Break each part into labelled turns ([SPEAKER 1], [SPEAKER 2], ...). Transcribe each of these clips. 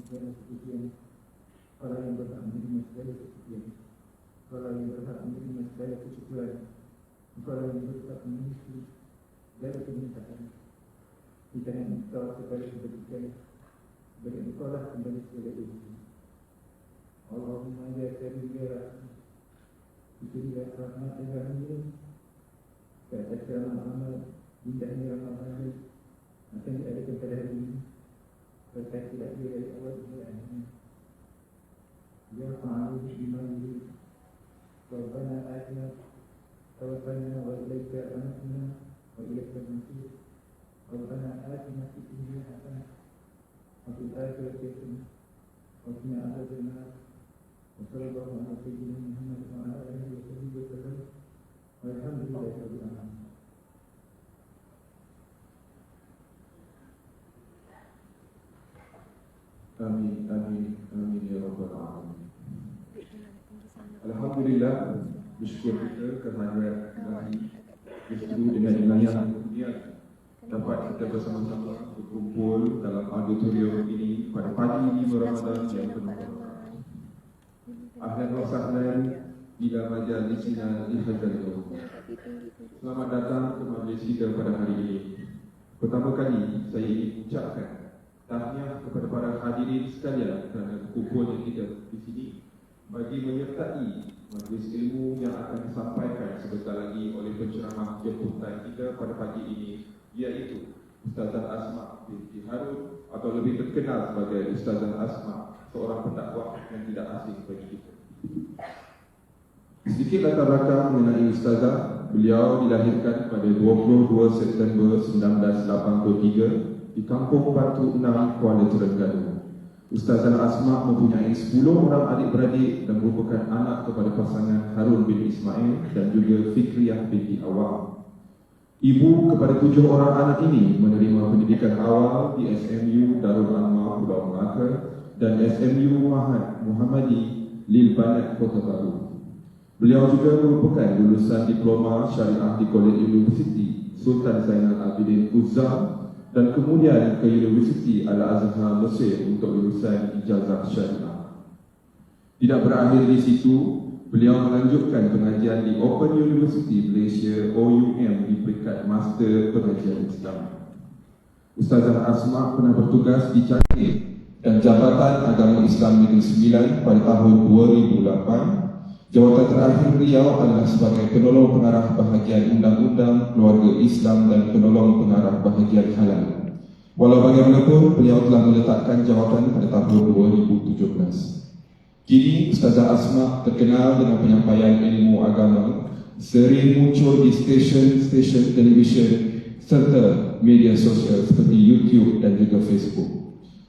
[SPEAKER 1] segala kesucian. Allah yang berhak menerima segala kesucian. Allah yang berhak menerima segala kesyukuran. Allah yang berhak menerima segala permintaan. Di tangan Engkau segala kebajikan. Bagi Engkau lah kembali segala ilmu. Allahumma ya karim ya rahmat. Berilah rahmat dan rahmat. Kata amal indahnya Ramadan akan diadakan pada hari ini. Berkat tidak dari awal hingga akhir. Ya fa'alu bima yurid. Rabbana atina tawaffana wa ilaika anabna wa ilaika al-masir. Rabbana atina fid dunya hasanah wa fil akhirati hasanah wa qina adzabannar. Wa sallallahu ala sayyidina Muhammad wa ala alihi wa sahbihi wa sallam. Walhamdulillahi rabbil alamin.
[SPEAKER 2] Amin, amin, amin ya rabbal alamin. Alhamdulillah, bersyukur kita kehadirat Ilahi justru dengan ilahi yang kemudian dapat kita bersama-sama berkumpul dalam auditorium ini pada pagi 5 Ramadan yang penuh berkah. Ahlan wa sahlan ila majalisina li hadzal yawm. Selamat datang ke majlis kita pada hari ini. Pertama kali saya ingin ucapkan tahniah kepada para hadirin sekalian kerana berkumpulnya kita di sini bagi menyertai majlis ilmu yang akan disampaikan sebentar lagi oleh penceramah jemputan kita pada pagi ini, iaitu Ustazah Asma binti Harun atau lebih terkenal sebagai Ustazah Asma, seorang pendakwah yang tidak asing bagi kita. Sedikit latar belakang mengenai Ustazah. Beliau dilahirkan pada 22 September 1983 di Kampung Batu 6, Kuala Terengganu. Ustazah Asma mempunyai 10 orang adik-beradik dan merupakan anak kepada pasangan Harun bin Ismail dan juga Fikriyah binti Awam. Ibu kepada 7 orang anak ini menerima pendidikan awal di SMU Darul Anwar Pulau Melaka dan SMU Mahad Muhammadi Lil Banat Kota Baru. Beliau juga merupakan lulusan diploma syariah di College University Sultan Zainal Abidin Uzzam dan kemudian ke Universiti Al-Azhar Mesir untuk lulusan ijazah syariah. Tidak berakhir di situ, beliau melanjutkan pengajian di Open University Malaysia OUM di peringkat Master Pengajian Islam. Ustazah Asma pernah bertugas di Cangkir dan Jabatan Agama Islam Negeri Sembilan pada tahun 2008. Jawatan terakhir beliau adalah sebagai penolong pengarah bahagian undang-undang, keluarga Islam dan penolong pengarah bahagian halal. Walau bagaimanapun, beliau telah meletakkan jawatan pada tahun 2017. Kini, Ustazah Asma terkenal dengan penyampaian ilmu agama, sering muncul di stesen-stesen televisyen serta media sosial seperti YouTube dan juga Facebook.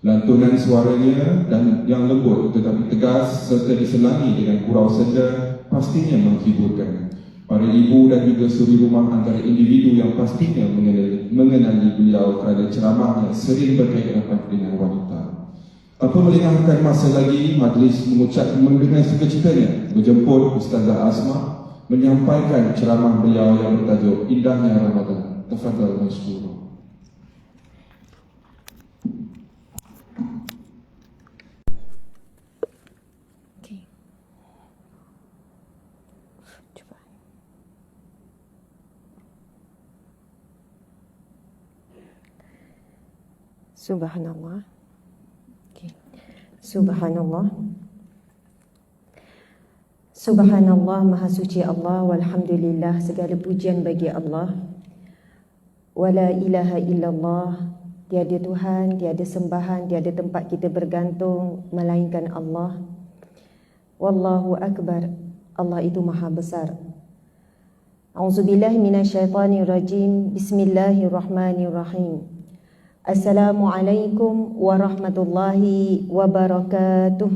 [SPEAKER 2] Lantunan suaranya dan yang lembut tetapi tegas serta diselangi dengan gurau senda pastinya menghiburkan. Para ibu dan juga suri rumah antara individu yang pastinya mengenali beliau kerana ceramahnya sering berkaitan dengan wanita. Tanpa melengahkan masa lagi, majlis dengan sukacitanya menjemput Ustazah Asma menyampaikan ceramah beliau yang bertajuk Indahnya Ramadan. Tafadhal masykur.
[SPEAKER 3] Subhanallah. Okay. Subhanallah. Subhanallah, Maha Suci Allah, walhamdulillah, segala pujian bagi Allah. Wala ilaha illallah, tiada Tuhan, tiada sembahan, tiada tempat kita bergantung melainkan Allah. Wallahu akbar, Allah itu Maha besar. A'udzubillahi minasyaitonirrajim. Bismillahirrahmanirrahim. Assalamualaikum warahmatullahi wabarakatuh.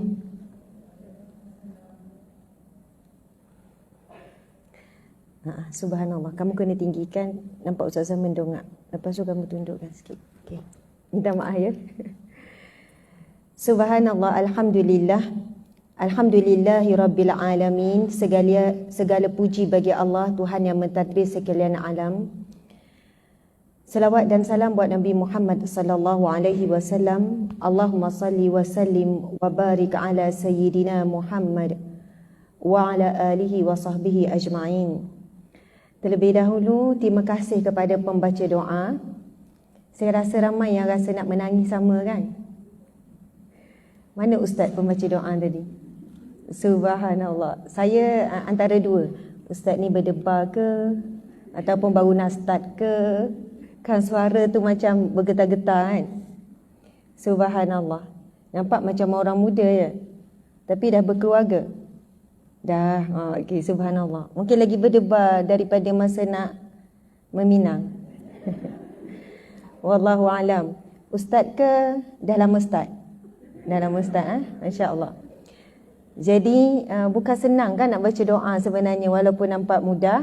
[SPEAKER 3] Subhanallah, kamu kena tinggikan. Nampak Ustazah mendongak. Lepas tu kamu tundukkan sikit. Okay. Minta maaf ya. Subhanallah, alhamdulillah. Alhamdulillahi rabbil alamin. Segala puji bagi Allah, Tuhan yang mentadbir sekalian alam. Selawat dan salam buat Nabi Muhammad sallallahu alaihi wasallam. Allahumma salli wa sallim wa barik ala sayyidina Muhammad wa ala alihi wa sahbihi ajma'in. Terlebih dahulu, terima kasih kepada pembaca doa. Saya rasa ramai yang rasa nak menangis sama kan? Mana ustaz pembaca doa tadi? Subhanallah. Saya antara dua. Ustaz ni berdebar ke? Ataupun baru nak start ke? Kan suara tu macam bergetar-getar kan? Subhanallah. Nampak macam orang muda je. Tapi dah berkeluarga. Dah. Okey, subhanallah. Mungkin lagi berdebar daripada masa nak meminang. Wallahu alam. Ustaz ke? Dah lama start? Dah lama start Masya-Allah. Jadi bukan senang kan nak baca doa sebenarnya, walaupun nampak mudah.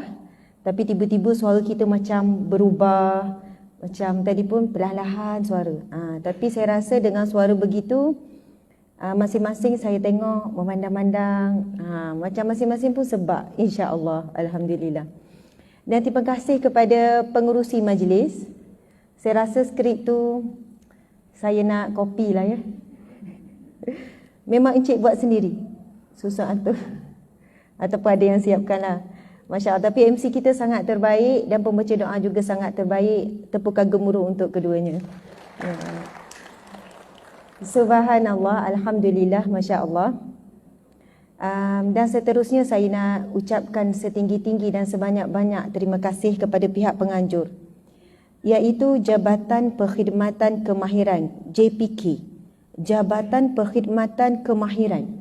[SPEAKER 3] Tapi tiba-tiba suara kita macam berubah. Macam tadi pun perlahan-lahan suara. Tapi saya rasa dengan suara begitu, masing-masing saya tengok memandang-mandang, macam masing-masing pun sebab, insya-Allah, alhamdulillah. Dan terima kasih kepada pengerusi majlis. Saya rasa skrip tu saya nak copy lah ya. Memang encik buat sendiri. Susah tu. Ataupun ada yang siapkan lah. Masya Allah. Tapi MC kita sangat terbaik dan pembaca doa juga sangat terbaik. Tepukan gemuruh untuk keduanya. Subhanallah, alhamdulillah, Masya Allah. Dan seterusnya saya nak ucapkan setinggi-tinggi dan sebanyak-banyak terima kasih kepada pihak penganjur, iaitu Jabatan Perkhidmatan Kemahiran, JPK. Jabatan Perkhidmatan Kemahiran.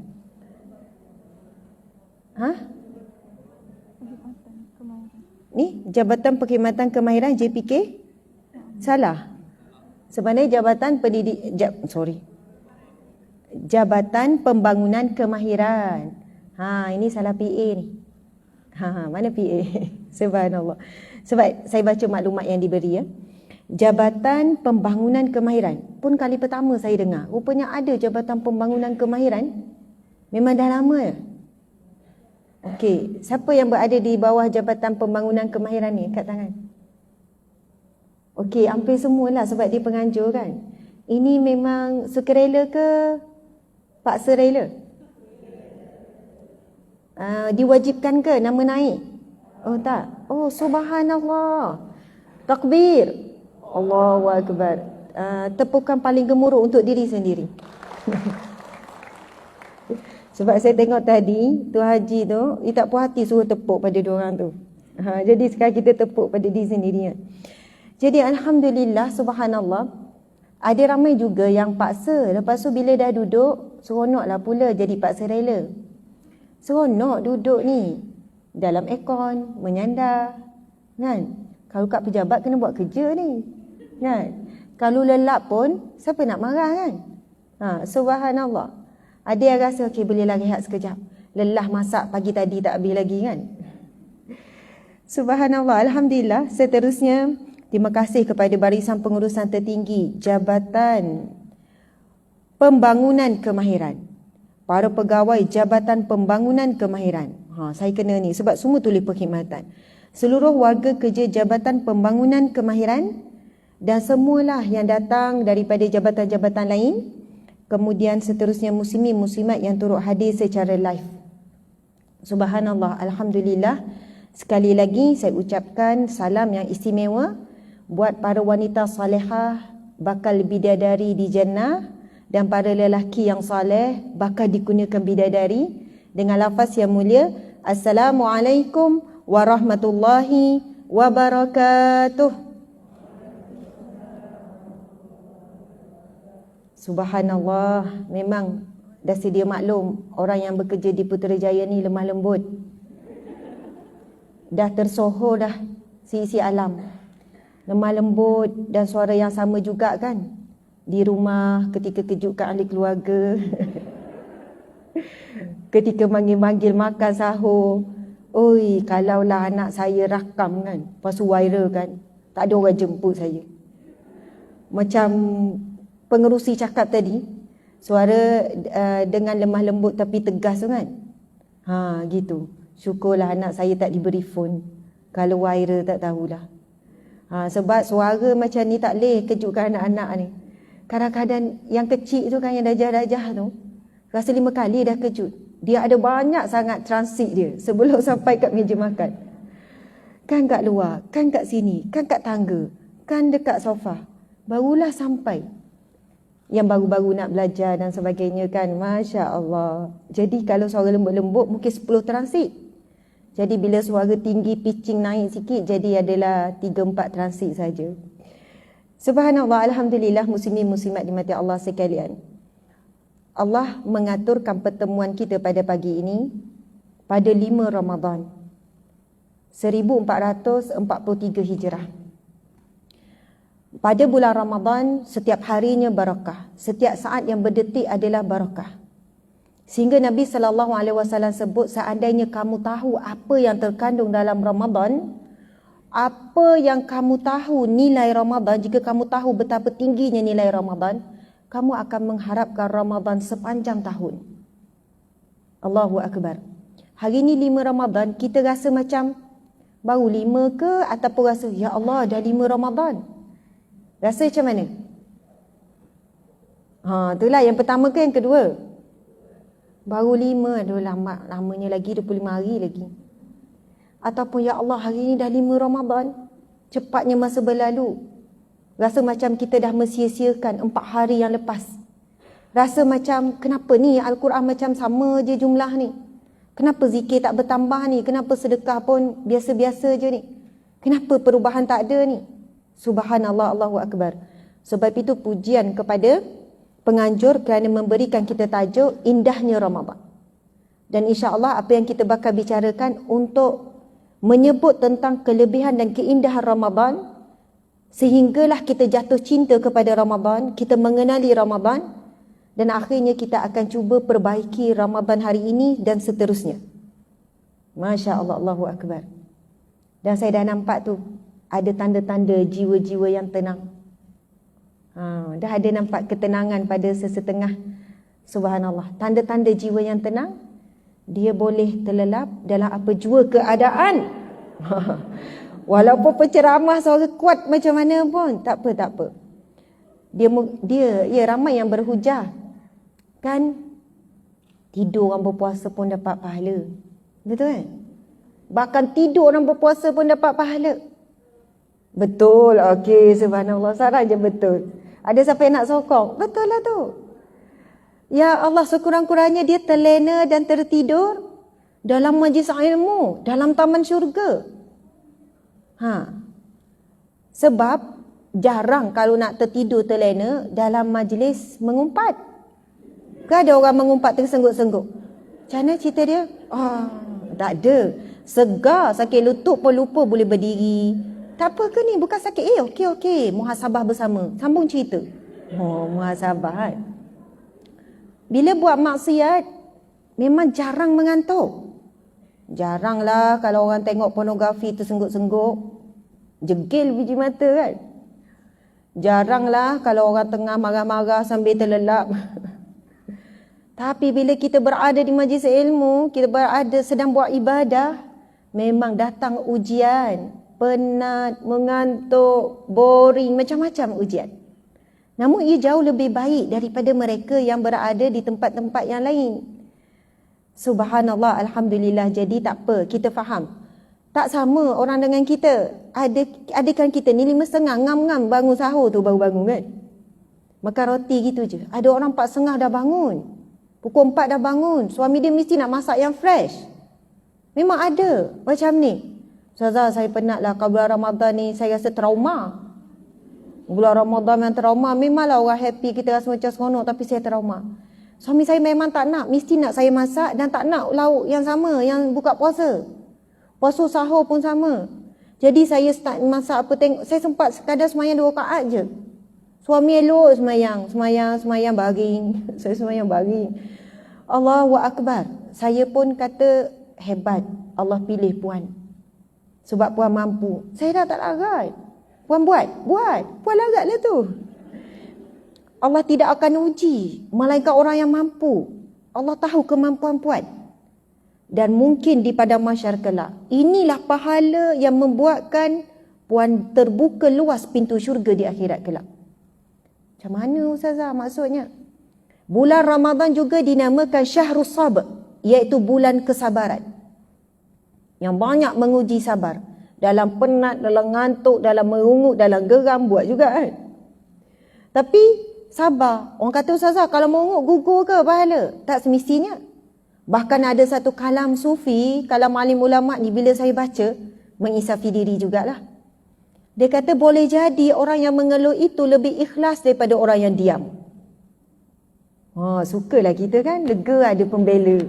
[SPEAKER 3] Ni Jabatan Perkhidmatan Kemahiran JPK? Salah. Sebenarnya Jabatan Jabatan Pembangunan Kemahiran. Ini salah PA ni. Mana PA? Subhanallah. Sebab saya baca maklumat yang diberi ya. Jabatan Pembangunan Kemahiran. Pun kali pertama saya dengar. Rupanya ada Jabatan Pembangunan Kemahiran. Memang dah lama ya? Okey, siapa yang berada di bawah Jabatan Pembangunan Kemahiran ni? Kat tangan. Okey, hampir semualah sebab dia penganjur kan. Ini memang sukarela ke paksa rela? Diwajibkan ke nama naik? Oh tak. Oh subhanallah. Takbir. Allahu akbar. Tepukan paling gemuruh untuk diri sendiri. Sebab saya tengok tadi tu haji tu, dia tak puas hati suruh tepuk pada diorang tu. Jadi sekarang kita tepuk pada diri sendiri. Jadi alhamdulillah, subhanallah, ada ramai juga yang paksa. Lepas tu bila dah duduk, seronoklah pula jadi paksa rela. Seronok duduk ni dalam aircon, menyandar, kan? Kalau kat pejabat kena buat kerja ni, kan? Kalau lelap pun siapa nak marah kan? Subhanallah. Ada yang rasa okey bolehlah rehat sekejap. Lelah masak pagi tadi tak habis lagi kan? Subhanallah, alhamdulillah. Seterusnya terima kasih kepada barisan pengurusan tertinggi Jabatan Pembangunan Kemahiran. Para pegawai Jabatan Pembangunan Kemahiran. Saya kena ni sebab semua tulis perkhidmatan. Seluruh warga kerja Jabatan Pembangunan Kemahiran dan semualah yang datang daripada jabatan-jabatan lain. Kemudian seterusnya muslimin-muslimat yang turut hadir secara live. Subhanallah, alhamdulillah. Sekali lagi saya ucapkan salam yang istimewa buat para wanita salihah bakal bidadari di jannah dan para lelaki yang saleh bakal dikurniakan bidadari dengan lafaz yang mulia, Assalamualaikum warahmatullahi wabarakatuh. Subhanallah, memang dah sedia maklum orang yang bekerja di Putrajaya ni lemah lembut. Dah tersohor dah si alam. Lemah lembut dan suara yang sama juga kan. Di rumah ketika kejutkan ahli keluarga. Ketika manggil-manggil makan sahur. Oi, kalaulah anak saya rakam kan, lepas tu viral kan, tak ada orang jemput saya. Macam pengerusi cakap tadi, suara dengan lemah lembut tapi tegas tu kan. Gitu. Syukurlah anak saya tak diberi phone. Kalau viral tak tahulah. Sebab suara macam ni tak boleh kejutkan anak-anak ni. Kadang-kadang yang kecil tu kan, yang dajah-dajah tu, rasa 5 kali dah kejut. Dia ada banyak sangat transit dia sebelum sampai kat meja makan. Kan kat luar, kan kat sini, kan kat tangga, kan dekat sofa. Barulah sampai. Yang baru-baru nak belajar dan sebagainya kan. Masya Allah. Jadi kalau suara lembut-lembut mungkin 10 transit. Jadi bila suara tinggi, pitching naik sikit, jadi adalah 3-4 transit saja. Subhanallah, alhamdulillah, muslimin muslimat dimati Allah sekalian. Allah mengaturkan pertemuan kita pada pagi ini pada 5 Ramadan 1443 Hijrah. Pada bulan Ramadan, setiap harinya barakah. Setiap saat yang berdetik adalah barakah. Sehingga Nabi SAW sebut, seandainya kamu tahu apa yang terkandung dalam Ramadan, apa yang kamu tahu nilai Ramadan, jika kamu tahu betapa tingginya nilai Ramadan, kamu akan mengharapkan Ramadan sepanjang tahun. Allahu Akbar. Hari ni 5 Ramadan, kita rasa macam baru 5 ke, ataupun rasa, ya Allah dah 5 Ramadan. Rasa macam mana? Itulah yang pertama ke yang kedua? Baru 5, aduh lamanya lagi 25 hari lagi. Ataupun ya Allah hari ni dah 5 Ramadan, cepatnya masa berlalu. Rasa macam kita dah mensia-siakan 4 hari yang lepas. Rasa macam kenapa ni Al-Quran macam sama je jumlah ni? Kenapa zikir tak bertambah ni? Kenapa sedekah pun biasa-biasa je ni? Kenapa perubahan tak ada ni? Subhanallah, Allahu Akbar. Sebab itu pujian kepada penganjur kerana memberikan kita tajuk indahnya Ramadan. Dan insya-Allah apa yang kita bakal bicarakan untuk menyebut tentang kelebihan dan keindahan Ramadan, sehinggalah kita jatuh cinta kepada Ramadan, kita mengenali Ramadan, dan akhirnya kita akan cuba perbaiki Ramadan hari ini dan seterusnya. Masya Allah, Allahu Akbar. Dan saya dah nampak tu ada tanda-tanda jiwa-jiwa yang tenang. Dah ada nampak ketenangan pada sesetengah. Subhanallah. Tanda-tanda jiwa yang tenang, dia boleh terlelap dalam apa jua keadaan. Walaupun penceramah suara kuat macam mana pun, tak apa. Dia ramai yang berhujah. Kan tidur orang berpuasa pun dapat pahala. Betul kan? Bahkan tidur orang berpuasa pun dapat pahala. Betul. Okey, subhanallah. Sarah je betul. Ada siapa yang nak sokong? Betul lah tu. Ya Allah, sekurang-kurangnya dia terlena dan tertidur dalam majlis ilmu, dalam taman syurga. Sebab jarang kalau nak tertidur terlena dalam majlis mengumpat. Ke ada orang mengumpat tersengguk-sengguk? Macam mana cerita dia? Tak ada. Segar, sakit lutut pun lupa boleh berdiri. Tak apa ke ni? Bukan sakit. Okey. Muhasabah bersama. Sambung cerita. Muhasabah. Bila buat maksiat, memang jarang mengantuk. Jaranglah kalau orang tengok pornografi tersengguk-sengguk, jegil biji mata kan. Jaranglah kalau orang tengah marah-marah sambil terlelap. Tapi bila kita berada di majlis ilmu, kita berada sedang buat ibadah, memang datang ujian. Penat, mengantuk, boring, macam-macam ujian. Namun ia jauh lebih baik daripada mereka yang berada di tempat-tempat yang lain. Subhanallah, alhamdulillah. Jadi tak apa, kita faham. Tak sama orang dengan kita. Adakan kita ni 5.30 ngam-ngam bangun sahur tu baru bangun kan. Makan roti gitu je. Ada orang 4.30 dah bangun. Pukul 4 dah bangun. Suami dia mesti nak masak yang fresh. Memang ada macam ni. Ustazah, saya penat lah kalau bulan Ramadan ni saya rasa trauma. Bulan Ramadan yang trauma, memanglah orang happy kita rasa macam seronok, tapi saya trauma. Suami saya memang tak nak, mesti nak saya masak dan tak nak lauk yang sama, yang buka puasa. Puasa sahur pun sama. Jadi saya start masak apa tengok, saya sempat sekadar semayang 2 rakaat je. Suami elok semayang baring. Saya semayang baring. Allahu Akbar. Saya pun kata hebat, Allah pilih puan. Sebab puan mampu. Saya dah tak larat. Puan buat. Puan laratlah tu. Allah tidak akan uji melainkan orang yang mampu. Allah tahu kemampuan puan. Dan mungkin di padang mahsyar kelak, inilah pahala yang membuatkan puan terbuka luas pintu syurga di akhirat kelak. Macam mana Ustazah maksudnya? Bulan Ramadan juga dinamakan Syahrus Sabr, iaitu bulan kesabaran. Yang banyak menguji sabar. Dalam penat, dalam ngantuk, dalam merungut, dalam geram buat juga kan. Tapi sabar. Orang kata Ustazah kalau merungut gugur ke pahala? Tak semestinya. Bahkan ada satu kalam sufi, kalam alim ulama ni bila saya baca, mengisafi diri jugalah. Dia kata boleh jadi orang yang mengeluh itu lebih ikhlas daripada orang yang diam. Sukalah kita kan, lega ada pembela.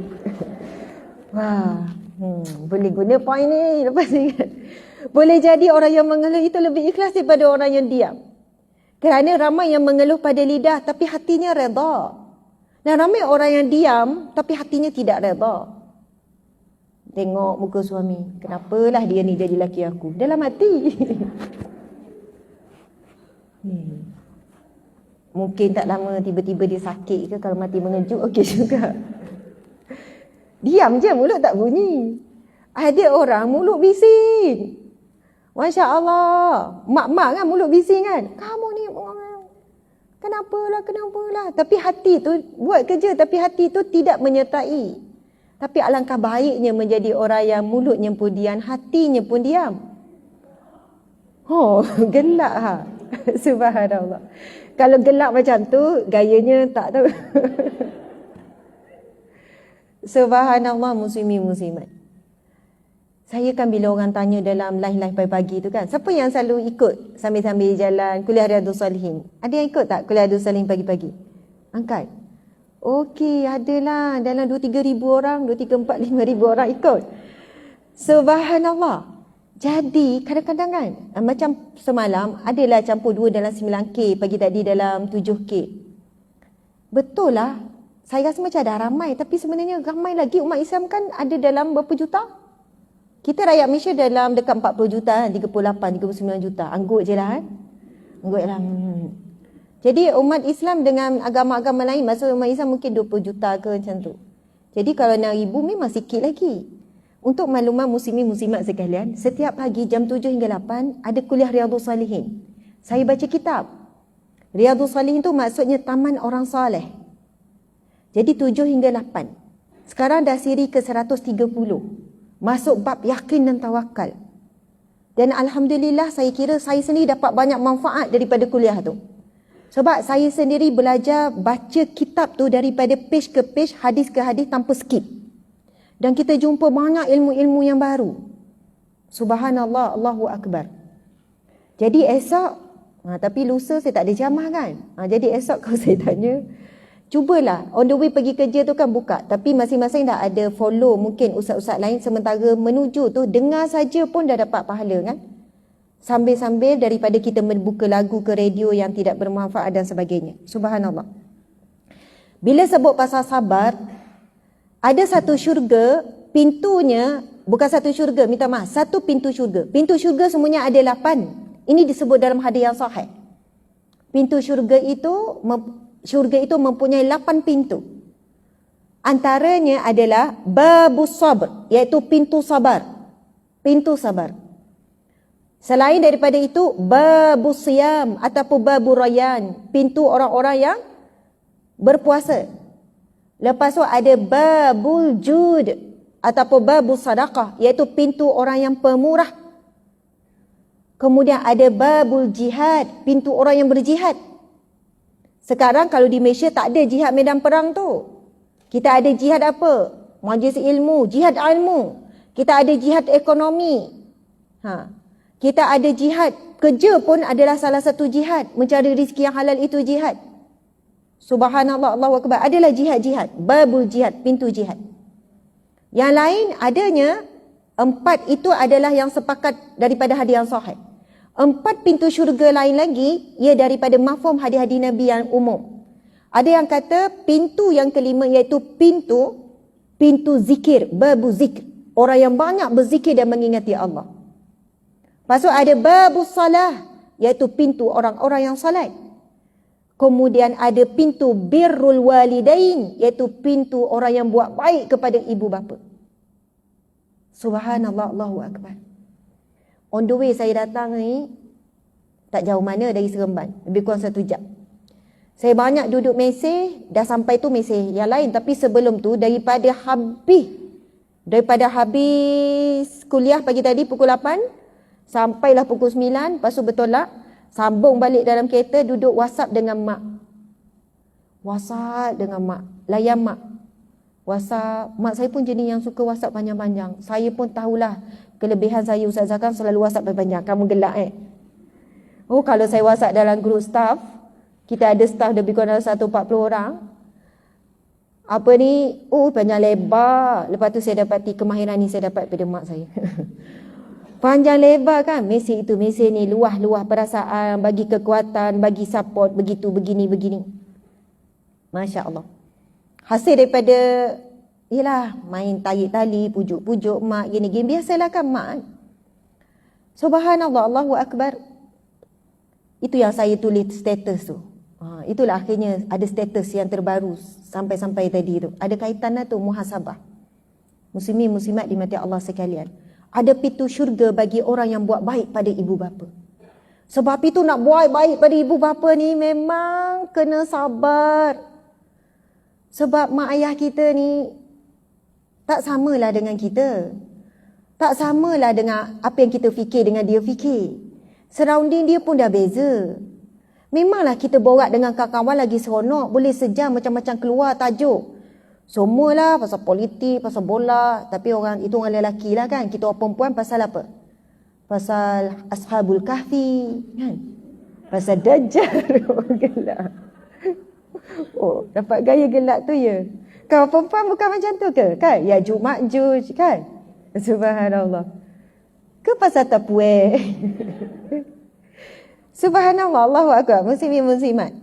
[SPEAKER 3] Boleh guna point ni lepas ni. Boleh jadi orang yang mengeluh itu lebih ikhlas daripada orang yang diam. Kerana ramai yang mengeluh pada lidah tapi hatinya redha. Dan ramai orang yang diam tapi hatinya tidak redha. Tengok muka suami, kenapalah dia ni jadi laki aku? Dalam hati. Mungkin tak lama tiba-tiba dia sakit ke, kalau mati mengejut okey juga. Diam je, mulut tak bunyi. Ada orang mulut bising. Masya Allah. Mak-mak kan mulut bising kan. Kamu ni kenapalah. Tapi hati tu buat kerja, tapi hati tu tidak menyertai. Tapi alangkah baiknya menjadi orang yang mulutnya pun diam, hatinya pun diam. Gelak ha. Subhanallah. Kalau gelak macam tu, gayanya tak tahu. Subhanallah muslimin muslimat. Saya kan bila orang tanya dalam live-live pagi-pagi tu kan, siapa yang selalu ikut sambil-sambil jalan kuliah Riyadhus Salihin? Ada yang ikut tak kuliah Riyadhus Salihin pagi-pagi? Angkat. Okey, adalah dalam 2-3 ribu orang, 2-3-4-5 ribu orang ikut. Subhanallah. Jadi kadang-kadang kan, macam semalam adalah campur 2 dalam 9K, pagi tadi dalam 7K. Betul lah. Saya rasa macam dah ramai, tapi sebenarnya ramai lagi umat Islam kan ada dalam berapa juta? Kita rakyat Malaysia dalam dekat 40 juta, 38, 39 juta. Anggut je lah kan? Anggut lah. Jadi umat Islam dengan agama-agama lain, maksud umat Islam mungkin 20 juta ke macam tu. Jadi kalau 6,000 memang sikit lagi. Untuk makluman muslimin muslimat sekalian, setiap pagi jam 7 hingga 8 ada kuliah Riyadhus Salihin. Saya baca kitab. Riyadhus Salihin tu maksudnya taman orang soleh. Jadi 7 hingga 8. Sekarang dah siri ke 130. Masuk bab yakin dan tawakal. Dan Alhamdulillah saya kira saya sendiri dapat banyak manfaat daripada kuliah tu. Sebab saya sendiri belajar baca kitab tu daripada page ke page, hadis ke hadis tanpa skip. Dan kita jumpa banyak ilmu-ilmu yang baru. Subhanallah, Allahu Akbar. Jadi esok, tapi lusa saya tak ada jamah kan. Jadi esok kalau saya tanya, cubalah on the way pergi kerja tu kan buka. Tapi masing-masing dah ada follow mungkin ustaz-ustaz lain. Sementara menuju tu dengar saja pun dah dapat pahala kan. Sambil-sambil daripada kita membuka lagu ke radio yang tidak bermanfaat dan sebagainya. Subhanallah. Bila sebut pasal sabar, ada satu syurga, pintunya, bukan satu syurga, minta maaf, satu pintu syurga. Pintu syurga semuanya ada 8. Ini disebut dalam hadis yang sahih. Pintu syurga itu mempunyai 8 pintu. Antaranya adalah babus sabr, iaitu pintu sabar. Pintu sabar. Selain daripada itu, babus siyam ataupun babur rayyan, pintu orang-orang yang berpuasa. Lepas tu ada babul jud ataupun babus sadaqah, iaitu pintu orang yang pemurah. Kemudian ada babul jihad, pintu orang yang berjihad. Sekarang kalau di Malaysia tak ada jihad medan perang tu. Kita ada jihad apa? Majlis ilmu, jihad ilmu. Kita ada jihad ekonomi. Kita ada jihad kerja pun adalah salah satu jihad. Mencari rezeki yang halal itu jihad. Subhanallah, Allahu Akbar. Adalah jihad-jihad. Babul jihad, pintu jihad. Yang lain adanya 4 itu adalah yang sepakat daripada hadis yang sahih. 4 pintu syurga lain lagi ia daripada mafhum hadis-hadis Nabi yang umum. Ada yang kata pintu yang kelima iaitu pintu zikir, babu zikr. Orang yang banyak berzikir dan mengingati Allah. Lepas tu ada babus salah, iaitu pintu orang-orang yang salat. Kemudian ada pintu birrul walidain, iaitu pintu orang yang buat baik kepada ibu bapa. Subhanallah, Allahu Akbar. On the way saya datang ni, tak jauh mana dari Seremban, lebih kurang 1 jam. Saya banyak duduk mesej, dah sampai tu mesej yang lain. Tapi sebelum tu, daripada habis kuliah pagi tadi pukul 8, sampailah pukul 9, lepas tu bertolak, sambung balik dalam kereta, duduk WhatsApp dengan mak. Layan mak. WhatsApp, mak saya pun jenis yang suka WhatsApp panjang-panjang. Saya pun tahulah kelebihan saya, Ustaz Zakam selalu WhatsApp panjang-panjang. Kamu gelak Oh, kalau saya WhatsApp dalam grup staff, kita ada staff lebih kurang dalam 140 orang. Apa ni? Panjang lebar. Lepas tu saya dapati kemahiran ni saya dapat pada mak saya. Panjang lebar kan? Mesej ni luah-luah perasaan, bagi kekuatan, bagi support, begitu, begini. Masya Allah. Hasil daripada, yelah, main tarik tali, pujuk-pujuk mak, gini-gini. Biasalah kan mak. Subhanallah, Allahu Akbar. Itu yang saya tulis status tu. Itulah akhirnya ada status yang terbaru sampai tadi tu. Ada kaitan lah tu, muhasabah. Muslimin muslimat dimati Allah sekalian. Ada pintu syurga bagi orang yang buat baik pada ibu bapa. Sebab itu nak buat baik pada ibu bapa ni memang kena sabar. Sebab mak ayah kita ni tak samalah dengan kita. Tak samalah dengan apa yang kita fikir dengan dia fikir. Surrounding dia pun dah beza. Memanglah kita borak dengan kawan-kawan lagi seronok. Boleh sejam macam-macam keluar tajuk. Semualah pasal politik, pasal bola. Tapi itu orang lelaki lah kan. Kita orang perempuan pasal apa? Pasal Ashabul Kahfi kan? Pasal Dajjal. Gelak. Dapat gaya gelak tu ya. Kau perempuan bukan macam tu ke? Kan? Ya'juj Ma'juj kan? Subhanallah. Ke pasal Tapueh? Subhanallah, Allahu Akbar. Muslimin muslimat.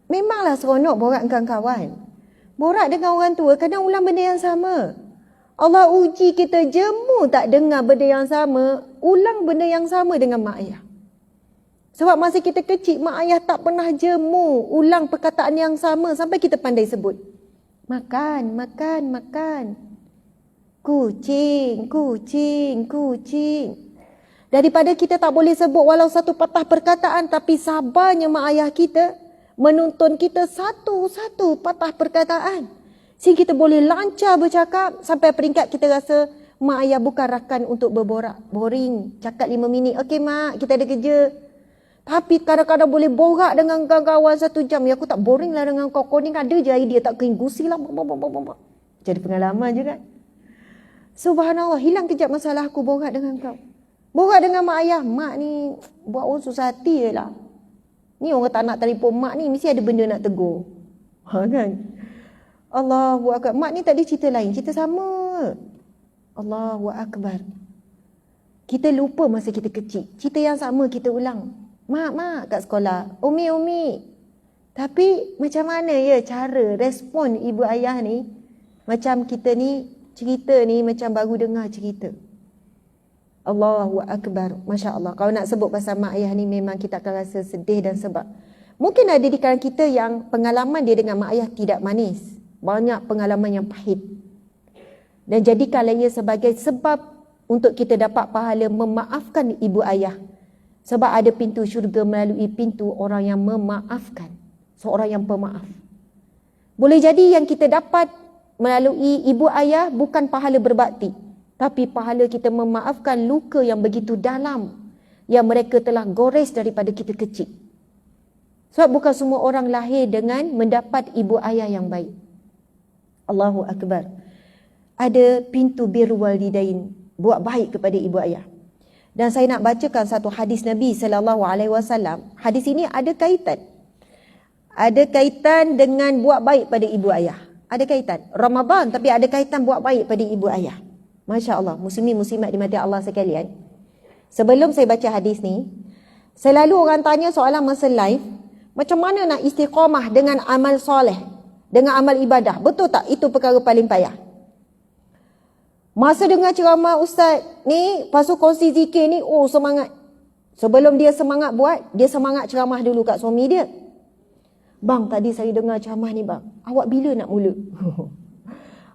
[SPEAKER 3] Memanglah seronok borak dengan kawan. Borak dengan orang tua, kadang ulang benda yang sama. Allah uji kita jemu tak dengar benda yang sama, ulang benda yang sama dengan mak ayah. Sebab masa kita kecil, mak ayah tak pernah jemu ulang perkataan yang sama sampai kita pandai sebut. Makan. Kucing. Daripada kita tak boleh sebut walau satu patah perkataan, tapi sabarnya mak ayah kita menuntun kita satu-satu patah perkataan. Sehingga kita boleh lancar bercakap sampai peringkat kita rasa mak ayah bukan rakan untuk berborak. Boring. Cakap 5 minit. Okey mak, kita ada kerja. Tapi kadang-kadang boleh borak dengan kawan-kawan 1 jam. Ya aku tak boring lah dengan kau. Kau ni ada je idea tak kering gusi lah. Jadi pengalaman je kan. Subhanallah, hilang kejap masalah aku borak dengan kau. Borak dengan mak ayah. Mak ni buat orang susah hati je lah. Ni orang tak nak telefon mak ni, mesti ada benda nak tegur. Kan? Allahu Akbar. Mak ni tak ada cerita lain, cerita sama. Allahu Akbar. Kita lupa masa kita kecil. Cerita yang sama kita ulang. Mak kat sekolah. Umi. Tapi macam mana ya cara respon ibu ayah ni? Macam kita ni, cerita ni macam baru dengar cerita. Allahu Akbar. Masya Allah. Kalau nak sebut pasal mak ayah ni memang kita akan rasa sedih dan sebab. Mungkin ada di kalangan kita yang pengalaman dia dengan mak ayah tidak manis. Banyak pengalaman yang pahit. Dan jadikanlah ia sebagai sebab untuk kita dapat pahala memaafkan ibu ayah. Sebab ada pintu syurga melalui pintu orang yang memaafkan. Seorang yang pemaaf. Boleh jadi yang kita dapat melalui ibu ayah bukan pahala berbakti. Tapi pahala kita memaafkan luka yang begitu dalam yang mereka telah gores daripada kita kecil. Sebab bukan semua orang lahir dengan mendapat ibu ayah yang baik. Allahu Akbar. Ada pintu birrul walidain, buat baik kepada ibu ayah. Dan saya nak bacakan satu hadis Nabi SAW. Hadis ini ada kaitan. Ada kaitan dengan buat baik pada ibu ayah. Ada kaitan. Ramadan tapi ada kaitan buat baik pada ibu ayah. Masya Allah, muslimin muslimat dimati Allah sekalian. Sebelum saya baca hadis ni, selalu orang tanya soalan masa live, macam mana nak istiqamah dengan amal soleh, dengan amal ibadah. Betul tak? Itu perkara paling payah. Masa dengar ceramah ustaz ni, pasu kongsi zikir ni, semangat. Sebelum dia semangat buat, dia semangat ceramah dulu kat suami dia. Bang, tadi saya dengar ceramah ni bang. Awak bila nak mula?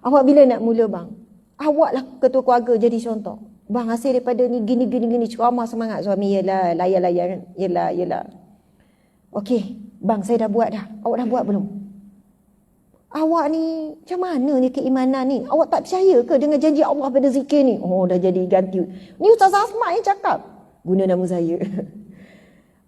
[SPEAKER 3] Awak bila nak mula bang? Awaklah ketua keluarga jadi contoh. Bang, hasil daripada ni gini ceramah semangat suami. Yelah, layan kan. Yelah. Okey, bang, saya dah buat dah. Awak dah buat belum? Awak ni macam mana ni keimanan ni? Awak tak percaya ke dengan janji Allah pada zikir ni? Oh, dah jadi ganti. Ni Ustaz Asma yang cakap. Guna nama saya.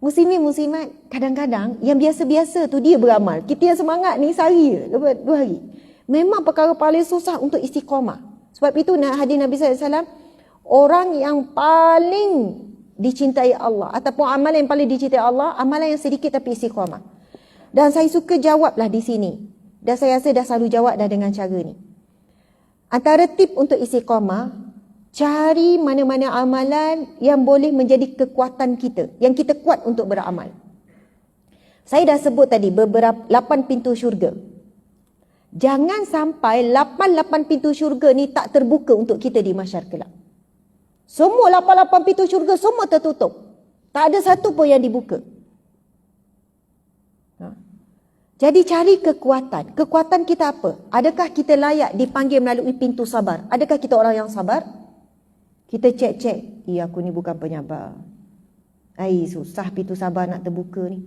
[SPEAKER 3] Muslimin muslimat, kadang-kadang yang biasa-biasa tu dia beramal. Kita yang semangat ni sehari je, 2 hari. Memang perkara paling susah untuk istiqamah. Sebab itu hadis Nabi SAW, orang yang paling dicintai Allah ataupun amalan yang paling dicintai Allah, amalan yang sedikit tapi istiqamah. Dan saya suka jawablah di sini. Dan saya rasa dah selalu jawab dah dengan cara ni. Antara tip untuk istiqamah, cari mana-mana amalan yang boleh menjadi kekuatan kita, yang kita kuat untuk beramal. Saya dah sebut tadi beberapa 8 pintu syurga. Jangan sampai 8 pintu syurga ni tak terbuka untuk kita di mahsyar kelak. Semua 8 pintu syurga semua tertutup. Tak ada satu pun yang dibuka. Jadi cari kekuatan. Kekuatan kita apa? Adakah kita layak dipanggil melalui pintu sabar? Adakah kita orang yang sabar? Kita cek. Aku ni bukan penyabar. Susah pintu sabar nak terbuka ni.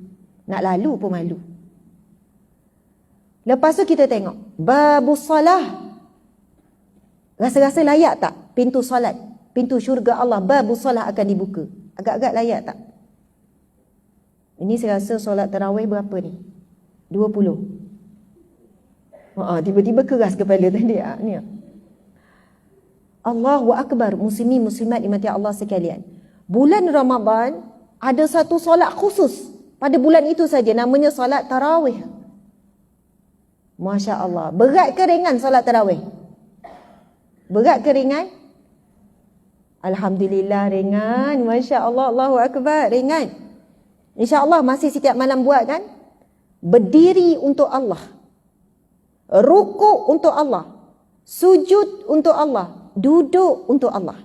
[SPEAKER 3] Nak lalu pun malu. Lepas tu kita tengok. Babus salah. Rasa-rasa layak tak pintu solat? Pintu syurga Allah, babus salah akan dibuka. Agak-agak layak tak? Ini saya rasa solat tarawih berapa ni? 20. Tiba-tiba keras kepala tadi. Ni. Allahu Akbar, muslimin muslimat dimati Allah sekalian. Bulan Ramadan ada satu solat khusus pada bulan itu saja, namanya solat tarawih. Masya Allah. Berat ke ringan solat tarawih? Berat ke ringan? Alhamdulillah ringan. Masya Allah, Allahu Akbar, ringan. InsyaAllah masih setiap malam buat kan? Berdiri untuk Allah, rukuk untuk Allah, sujud untuk Allah, duduk untuk Allah.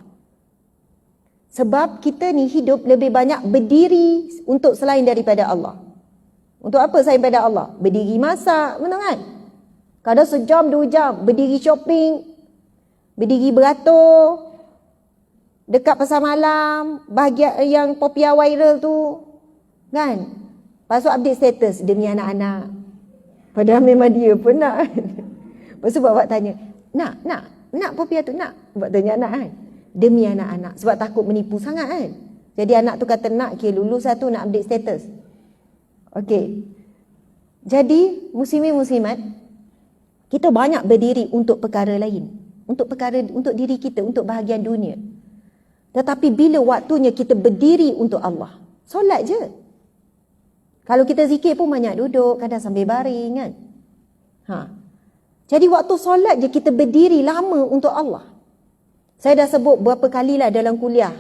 [SPEAKER 3] Sebab kita ni hidup lebih banyak berdiri untuk selain daripada Allah. Untuk apa selain daripada Allah? Berdiri masak, betul kan? Kadang sejam, 2 jam, berdiri shopping, berdiri beratur, dekat pasar malam, bahagian yang popular viral tu, kan? Lepas tu update status demi anak-anak. Padahal memang dia pun nak. Lepas tu buat tanya, nak popiah tu nak? Buat tanya anak kan? Demi anak-anak. Sebab takut menipu sangat kan? Jadi anak tu kata nak, lulus satu nak update status. Okey. Jadi muslimin muslimat, kita banyak berdiri untuk perkara lain. Untuk diri kita, untuk bahagian dunia. Tetapi bila waktunya kita berdiri untuk Allah, solat je. Kalau kita zikir pun banyak duduk, kadang sambil baring kan. Jadi waktu solat je kita berdiri lama untuk Allah. Saya dah sebut berapa kalilah dalam kuliah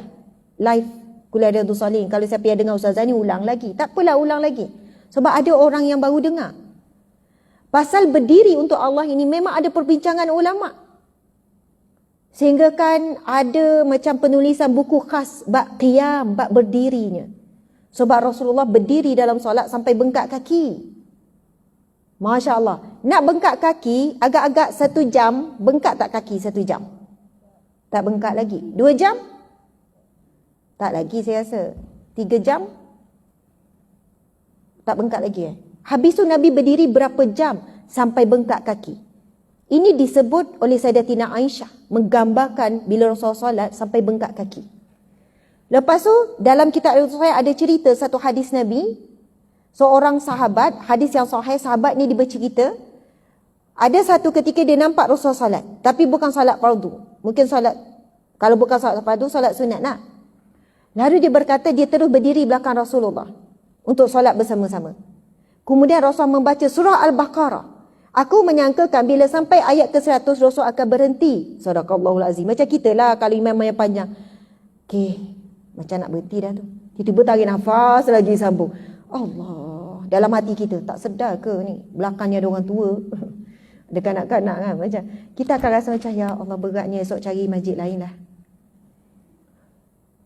[SPEAKER 3] live, kuliah Riyadhus Shalihin. Kalau siapa yang dengar Ustazah ni ulang lagi. Tak apalah ulang lagi. Sebab ada orang yang baru dengar. Pasal berdiri untuk Allah ini memang ada perbincangan ulama. Sehingga kan ada macam penulisan buku khas bab qiyam, bab berdirinya. Sebab Rasulullah berdiri dalam solat sampai bengkak kaki. Masya Allah. Nak bengkak kaki, agak-agak 1 jam, bengkak tak kaki 1 jam? Tak bengkak lagi. 2 jam? Tak lagi saya rasa. 3 jam? Tak bengkak lagi. Habis tu Nabi berdiri berapa jam sampai bengkak kaki. Ini disebut oleh Sayyidatina Aisyah, menggambarkan bila Rasulullah solat sampai bengkak kaki. Lepas tu dalam kitab Al-Sahih ada cerita satu hadis Nabi, seorang sahabat, hadis yang sahih, sahabat ni dia bercerita, ada satu ketika dia nampak Rasul salat, tapi bukan salat fardu. Mungkin salat, kalau bukan salat fardu, salat sunat lah. Lalu dia berkata dia terus berdiri belakang Rasulullah untuk salat bersama-sama. Kemudian Rasul membaca surah Al-Baqarah. Aku menyangkakan bila sampai ayat ke-100 Rasul akan berhenti. Sadaqallahul azim. Macam kita lah kalau imam yang panjang. Macam nak berhenti dah tu. Tiba-tiba tarik nafas lagi sambung. Allah. Dalam hati kita, tak sedar ke ni? Belakangnya ada orang tua. Ada kanak-kanak kan? Macam kita akan rasa macam, ya Allah beratnya, esok cari masjid lain lah.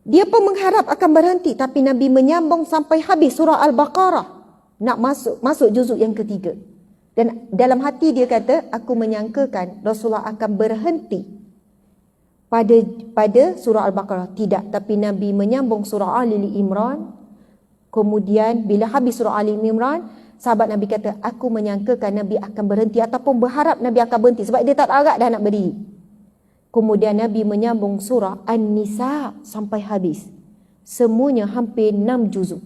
[SPEAKER 3] Dia pun mengharap akan berhenti. Tapi Nabi menyambung sampai habis surah Al-Baqarah. Nak masuk juzuk yang ketiga. Dan dalam hati dia kata, aku menyangkakan Rasulullah akan berhenti pada surah Al-Baqarah. Tidak, tapi Nabi menyambung surah Ali Imran. Kemudian bila habis surah Ali Imran, sahabat Nabi kata, aku menyangkakan Nabi akan berhenti ataupun berharap Nabi akan berhenti sebab dia tak larat dah nak berdiri. Kemudian Nabi menyambung surah An-Nisa sampai habis. Semuanya hampir 6 juzuk.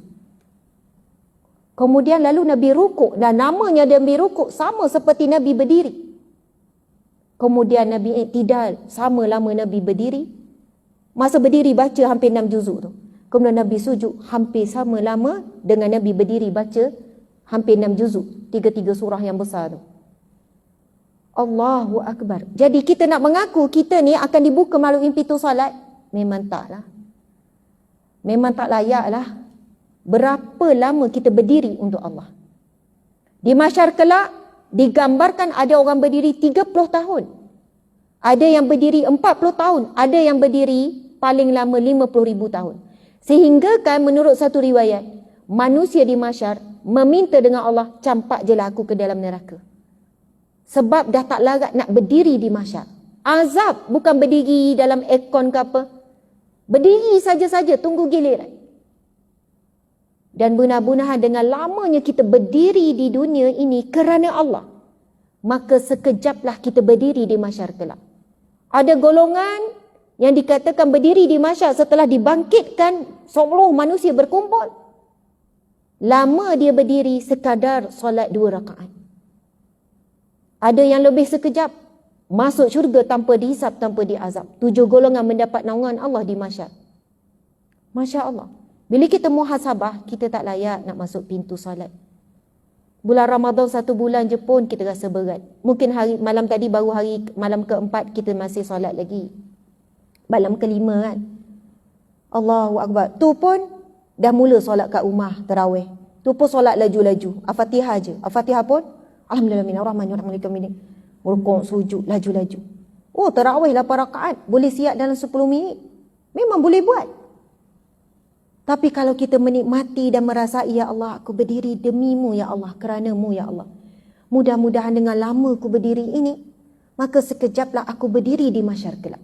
[SPEAKER 3] Kemudian lalu Nabi rukuk, dan namanya Nabi rukuk sama seperti Nabi berdiri. Kemudian Nabi iktidal, sama lama Nabi berdiri. Masa berdiri baca hampir 6 juzuk tu. Kemudian Nabi sujud hampir sama lama dengan Nabi berdiri baca hampir 6 juzuk. 3 surah yang besar tu. Allahu Akbar. Jadi kita nak mengaku kita ni akan dibuka melalui pintu solat? Memang taklah. Memang tak layak lah. Berapa lama kita berdiri untuk Allah? Di mahsyar kelak digambarkan ada orang berdiri 30 tahun. Ada yang berdiri 40 tahun. Ada yang berdiri paling lama 50,000 tahun. Sehingga kan menurut satu riwayat, manusia di mahsyar meminta dengan Allah, campak je lah aku ke dalam neraka. Sebab dah tak larat nak berdiri di mahsyar. Azab bukan berdiri dalam aircon ke apa. Berdiri saja-saja tunggu giliran. Dan benar-benar dengan lamanya kita berdiri di dunia ini kerana Allah, maka sekejaplah kita berdiri di mahsyar kelak. Ada golongan yang dikatakan berdiri di mahsyar setelah dibangkitkan seluruh manusia berkumpul. Lama dia berdiri sekadar solat 2 rakaat. Ada yang lebih sekejap, masuk syurga tanpa dihisap, tanpa diazab. 7 golongan mendapat naungan Allah di mahsyar. Masya Allah. Bila kita muhasabah, kita tak layak nak masuk pintu solat. Bulan Ramadan 1 bulan je pun kita rasa berat. Mungkin malam tadi baru malam keempat kita masih solat lagi. Malam kelima kan. Allahu Akbar. Tu pun dah mula solat kat rumah tarawih. Tu pun solat laju-laju. Al-Fatihah je. Al-Fatihah pun Alhamdulillahirrahmanirrahim. Rukuk, sujud, laju-laju. Oh, tarawih 8 rakaat. Boleh siap dalam 10 minit. Memang boleh buat. Tapi kalau kita menikmati dan merasa, ya Allah, aku berdiri demi-Mu ya Allah, kerana-Mu ya Allah. Mudah-mudahan dengan lama aku berdiri ini, maka sekejaplah aku berdiri di mahsyar kelak.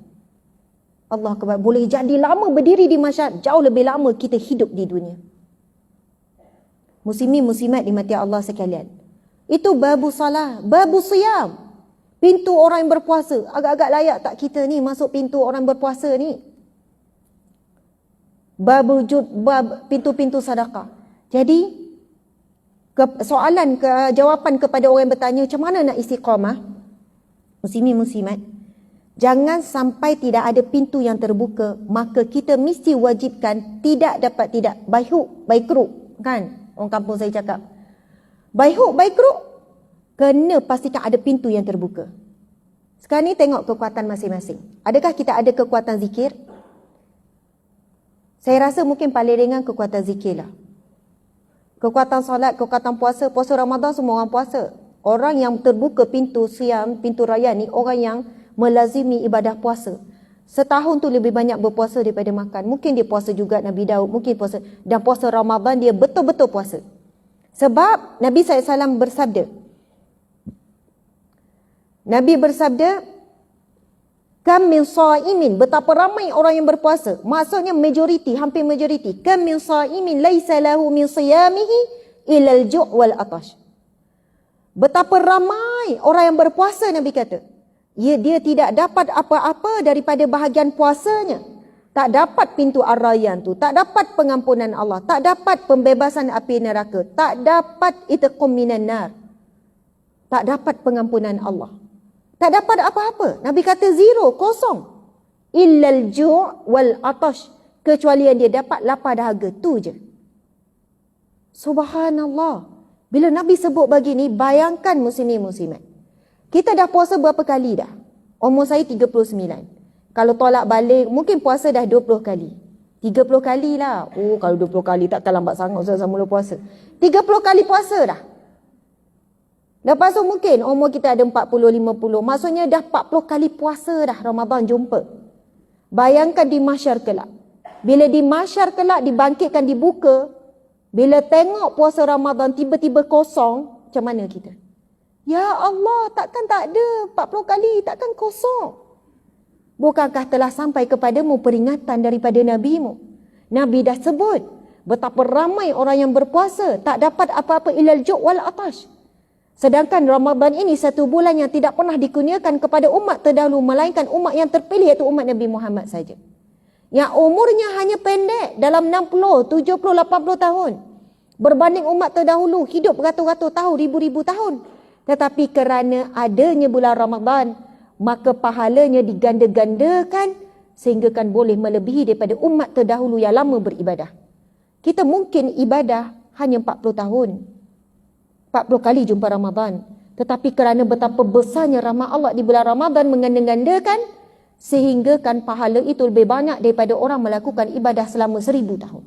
[SPEAKER 3] Allah Akbar. Boleh jadi lama berdiri di mahsyar, jauh lebih lama kita hidup di dunia. Muslimin muslimat dimati Allah sekalian. Itu babu salah, babu siyam. Pintu orang yang berpuasa. Agak-agak layak tak kita ni masuk pintu orang berpuasa ni? Bab pintu-pintu sedekah. Jadi jawapan kepada orang yang bertanya macam mana nak istiqamah, muslimin muslimat, jangan sampai tidak ada pintu yang terbuka, maka kita mesti wajibkan tidak baihuk baikru, kan orang kampung saya cakap baihuk baikru, kena pastikan ada pintu yang terbuka. Sekarang ni tengok kekuatan masing-masing. Adakah kita ada kekuatan zikir? Saya rasa mungkin paling ringan kekuatan zikir lah. Kekuatan solat, kekuatan puasa. Puasa Ramadan semua orang puasa. Orang yang terbuka pintu siam, pintu raya ni, orang yang melazimi ibadah puasa. Setahun tu lebih banyak berpuasa daripada makan. Mungkin dia puasa juga Nabi Daud, mungkin puasa. Dan puasa Ramadan dia betul-betul puasa. Sebab Nabi SAW bersabda. Nabi bersabda, kam min sa'imin, betapa ramai orang yang berpuasa. Maksudnya majoriti, hampir majoriti. Kam min sa'imin laisa lahu min siyamihi ilal ju' wal atash. Betapa ramai orang yang berpuasa, Nabi kata. Dia tidak dapat apa-apa daripada bahagian puasanya. Tak dapat pintu ar-rayyan tu, tak dapat pengampunan Allah, tak dapat pembebasan api neraka, tak dapat itqum minan nar. Tak dapat pengampunan Allah. Tak dapat apa-apa. Nabi kata zero, kosong. Illal ju' wal atash. Kecuali yang dia dapat lapar dahaga. Tu je. Subhanallah. Bila Nabi sebut begini, bayangkan muslimin muslimat. Kita dah puasa berapa kali dah? Umur saya 39. Kalau tolak balik, mungkin puasa dah 20 kali. 30 kali lah. Oh, kalau 20 kali takkan lambat sangat Ustaz mula puasa. 30 kali puasa dah. Lepas tu mungkin umur kita ada 40-50. Maksudnya dah 40 kali puasa dah Ramadan jumpa. Bayangkan di mahsyar kelak. Bila di mahsyar kelak dibangkitkan, dibuka. Bila tengok puasa Ramadan tiba-tiba kosong. Macam mana kita? Ya Allah, takkan tak ada 40 kali, takkan kosong. Bukankah telah sampai kepadamu peringatan daripada Nabimu? Nabi dah sebut betapa ramai orang yang berpuasa tak dapat apa-apa ilal ju' wal atash. Sedangkan Ramadan ini satu bulan yang tidak pernah dikurniakan kepada umat terdahulu melainkan umat yang terpilih, iaitu umat Nabi Muhammad saja. Yang umurnya hanya pendek dalam 60, 70, 80 tahun. Berbanding umat terdahulu hidup beratus-ratus tahun, ribu-ribu tahun. Tetapi kerana adanya bulan Ramadan, maka pahalanya diganda-gandakan sehingga kan boleh melebihi daripada umat terdahulu yang lama beribadah. Kita mungkin ibadah hanya 40 tahun. 40 kali jumpa Ramadan. Tetapi kerana betapa besarnya rahmat Allah di bulan Ramadan menganda-gandakan, sehingga kan pahala itu lebih banyak daripada orang melakukan ibadah selama 1000 tahun.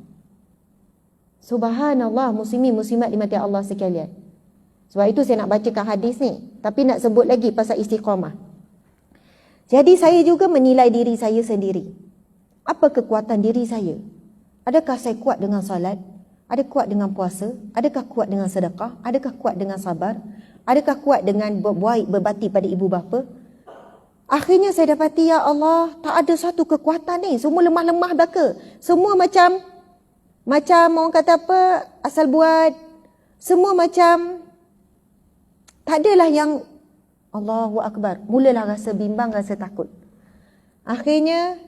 [SPEAKER 3] Subhanallah, muslimin muslimat dimati Allah sekalian. Sebab itu saya nak bacakan hadis ni. Tapi nak sebut lagi pasal istiqamah. Jadi saya juga menilai diri saya sendiri. Apa kekuatan diri saya? Adakah saya kuat dengan salat? Ada kuat dengan puasa? Adakah kuat dengan sedekah? Adakah kuat dengan sabar? Adakah kuat dengan berbuat berbakti pada ibu bapa? Akhirnya saya dapati, ya Allah, tak ada satu kekuatan ni. Semua lemah-lemah belaka. Semua macam orang kata apa, asal buat. Semua macam tak adalah yang Allahu Akbar. Mulalah rasa bimbang, rasa takut. Akhirnya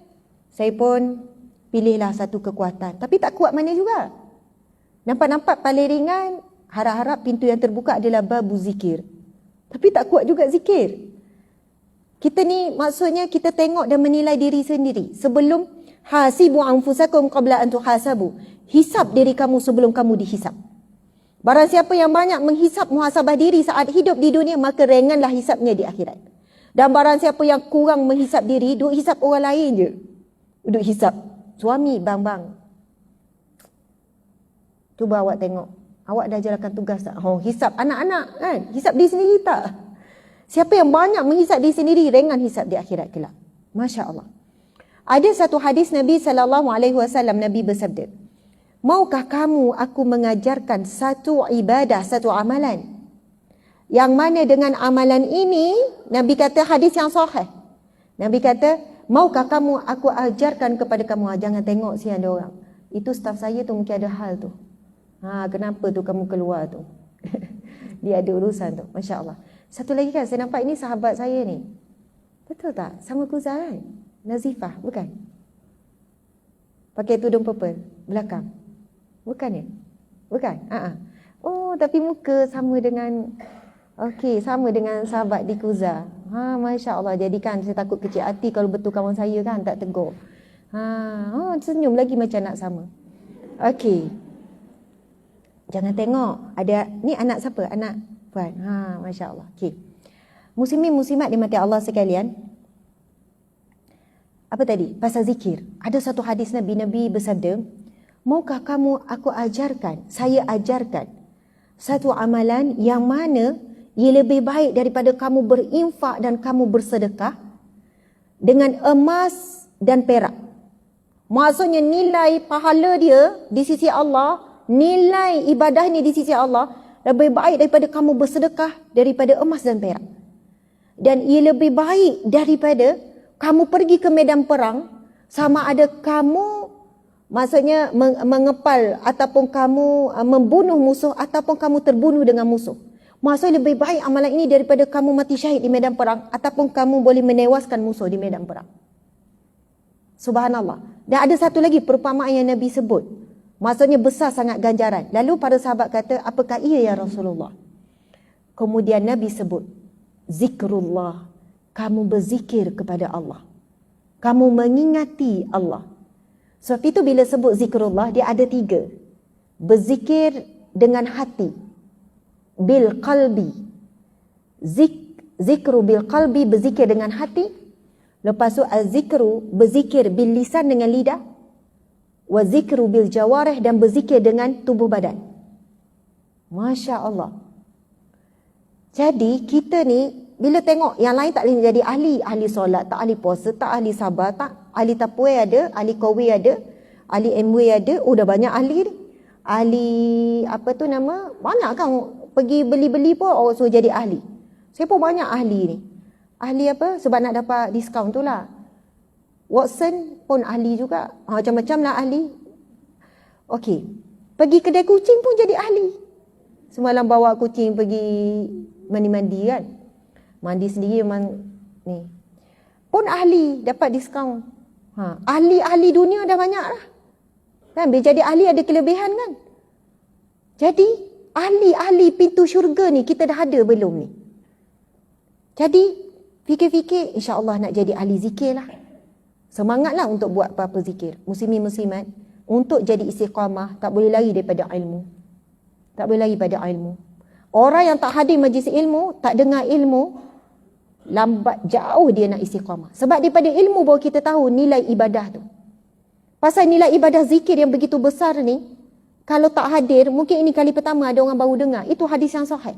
[SPEAKER 3] saya pun pilihlah satu kekuatan. Tapi tak kuat mana juga. Nampak-nampak paling ringan, harap-harap pintu yang terbuka adalah babu zikir. Tapi tak kuat juga zikir. Kita ni maksudnya kita tengok dan menilai diri sendiri. Sebelum hasibu anfusakum qabla an tuhasabu. Hisab diri kamu sebelum kamu dihisab. Barang siapa yang banyak menghisap muhasabah diri saat hidup di dunia, maka ringanlah hisapnya di akhirat. Dan barang siapa yang kurang menghisap diri, duk hisap orang lain je. Duk hisap suami, bang. Cuba awak tengok. Awak dah jalankan tugas tak? Hisap anak-anak kan? Hisap diri sendiri tak? Siapa yang banyak menghisap diri sendiri, ringan hisap di akhirat kelak. Masya Allah. Ada satu hadis Nabi SAW, Nabi bersabda, maukah kamu aku mengajarkan satu ibadah, satu amalan, yang mana dengan amalan ini, Nabi kata hadis yang sahih. Nabi kata, maukah kamu aku ajarkan kepada kamu? Jangan tengok si ada orang. Itu staf saya tu mungkin ada hal tu. Kenapa tu kamu keluar tu? Dia ada urusan tu. Masya Allah. Satu lagi kan, saya nampak ini sahabat saya ni. Betul tak? Sama Kuza kan? Nazifah, bukan? Pakai tudung purple, belakang. Bukan ya? Bukan? Oh, tapi muka sama dengan... Okey, sama dengan sahabat di Kuza. Masya Allah. Jadi kan saya takut kecil hati kalau betul kawan saya kan, tak tegur. Senyum lagi macam nak sama. Okey. Jangan tengok. Ada ni anak siapa? Anak Puan. Masya Allah. Okey. Muslimin muslimat dimati Allah sekalian. Apa tadi? Pasal zikir. Ada satu hadis Nabi bersabda, maukah kamu aku ajarkan, saya ajarkan satu amalan yang mana ia lebih baik daripada kamu berinfak dan kamu bersedekah dengan emas dan perak. Maksudnya nilai pahala dia di sisi Allah, nilai ibadah ni di sisi Allah lebih baik daripada kamu bersedekah daripada emas dan perak. Dan ia lebih baik daripada kamu pergi ke medan perang, sama ada kamu maksudnya mengepal ataupun kamu membunuh musuh ataupun kamu terbunuh dengan musuh. Maksudnya lebih baik amalan ini daripada kamu mati syahid di medan perang ataupun kamu boleh menewaskan musuh di medan perang. Subhanallah. Dan ada satu lagi perumpamaan yang Nabi sebut. Maksudnya besar sangat ganjaran. Lalu para sahabat kata, apakah ia ya Rasulullah? Kemudian Nabi sebut, zikrullah. Kamu berzikir kepada Allah. Kamu mengingati Allah. Sebab itu bila sebut zikrullah, dia ada 3. Berzikir dengan hati. Bil qalbi. Zikru bil qalbi, berzikir dengan hati. Lepas tu az-zikru, berzikir bil lisan dengan lidah. Wa zikru bil jawarih, dan berzikir dengan tubuh badan. Masya Allah. Jadi kita ni bila tengok yang lain tak boleh jadi ahli solat, tak ahli puasa, tak ahli sabar, tak ahli tapway ada, ahli kowe ada, ahli MW ada, dah banyak ahli ni. Ahli apa tu nama? Banyak kan pergi beli-beli pun orang suruh jadi ahli. Saya pun banyak ahli ni. Ahli apa? Sebab nak dapat diskaun tu lah. Watson pun ahli juga. Macam-macam lah ahli. Okey. Pergi kedai kucing pun jadi ahli. Semalam bawa kucing pergi mandi-mandi kan. Mandi sendiri memang ni. Pun ahli, dapat diskaun. Ahli-ahli dunia dah banyak lah. Kan? Bila jadi ahli ada kelebihan kan. Jadi ahli-ahli pintu syurga ni kita dah ada belum ni? Jadi fikir-fikir insya-Allah nak jadi ahli zikir lah. Semangatlah untuk buat apa-apa zikir. Muslimin muslimat, untuk jadi istiqamah tak boleh lari daripada ilmu. Tak boleh lari pada ilmu. Orang yang tak hadir majlis ilmu, tak dengar ilmu, lambat jauh dia nak istiqamah. Sebab daripada ilmu baru kita tahu nilai ibadah tu. Pasal nilai ibadah zikir yang begitu besar ni, kalau tak hadir, mungkin ini kali pertama ada orang baru dengar. Itu hadis yang sahih.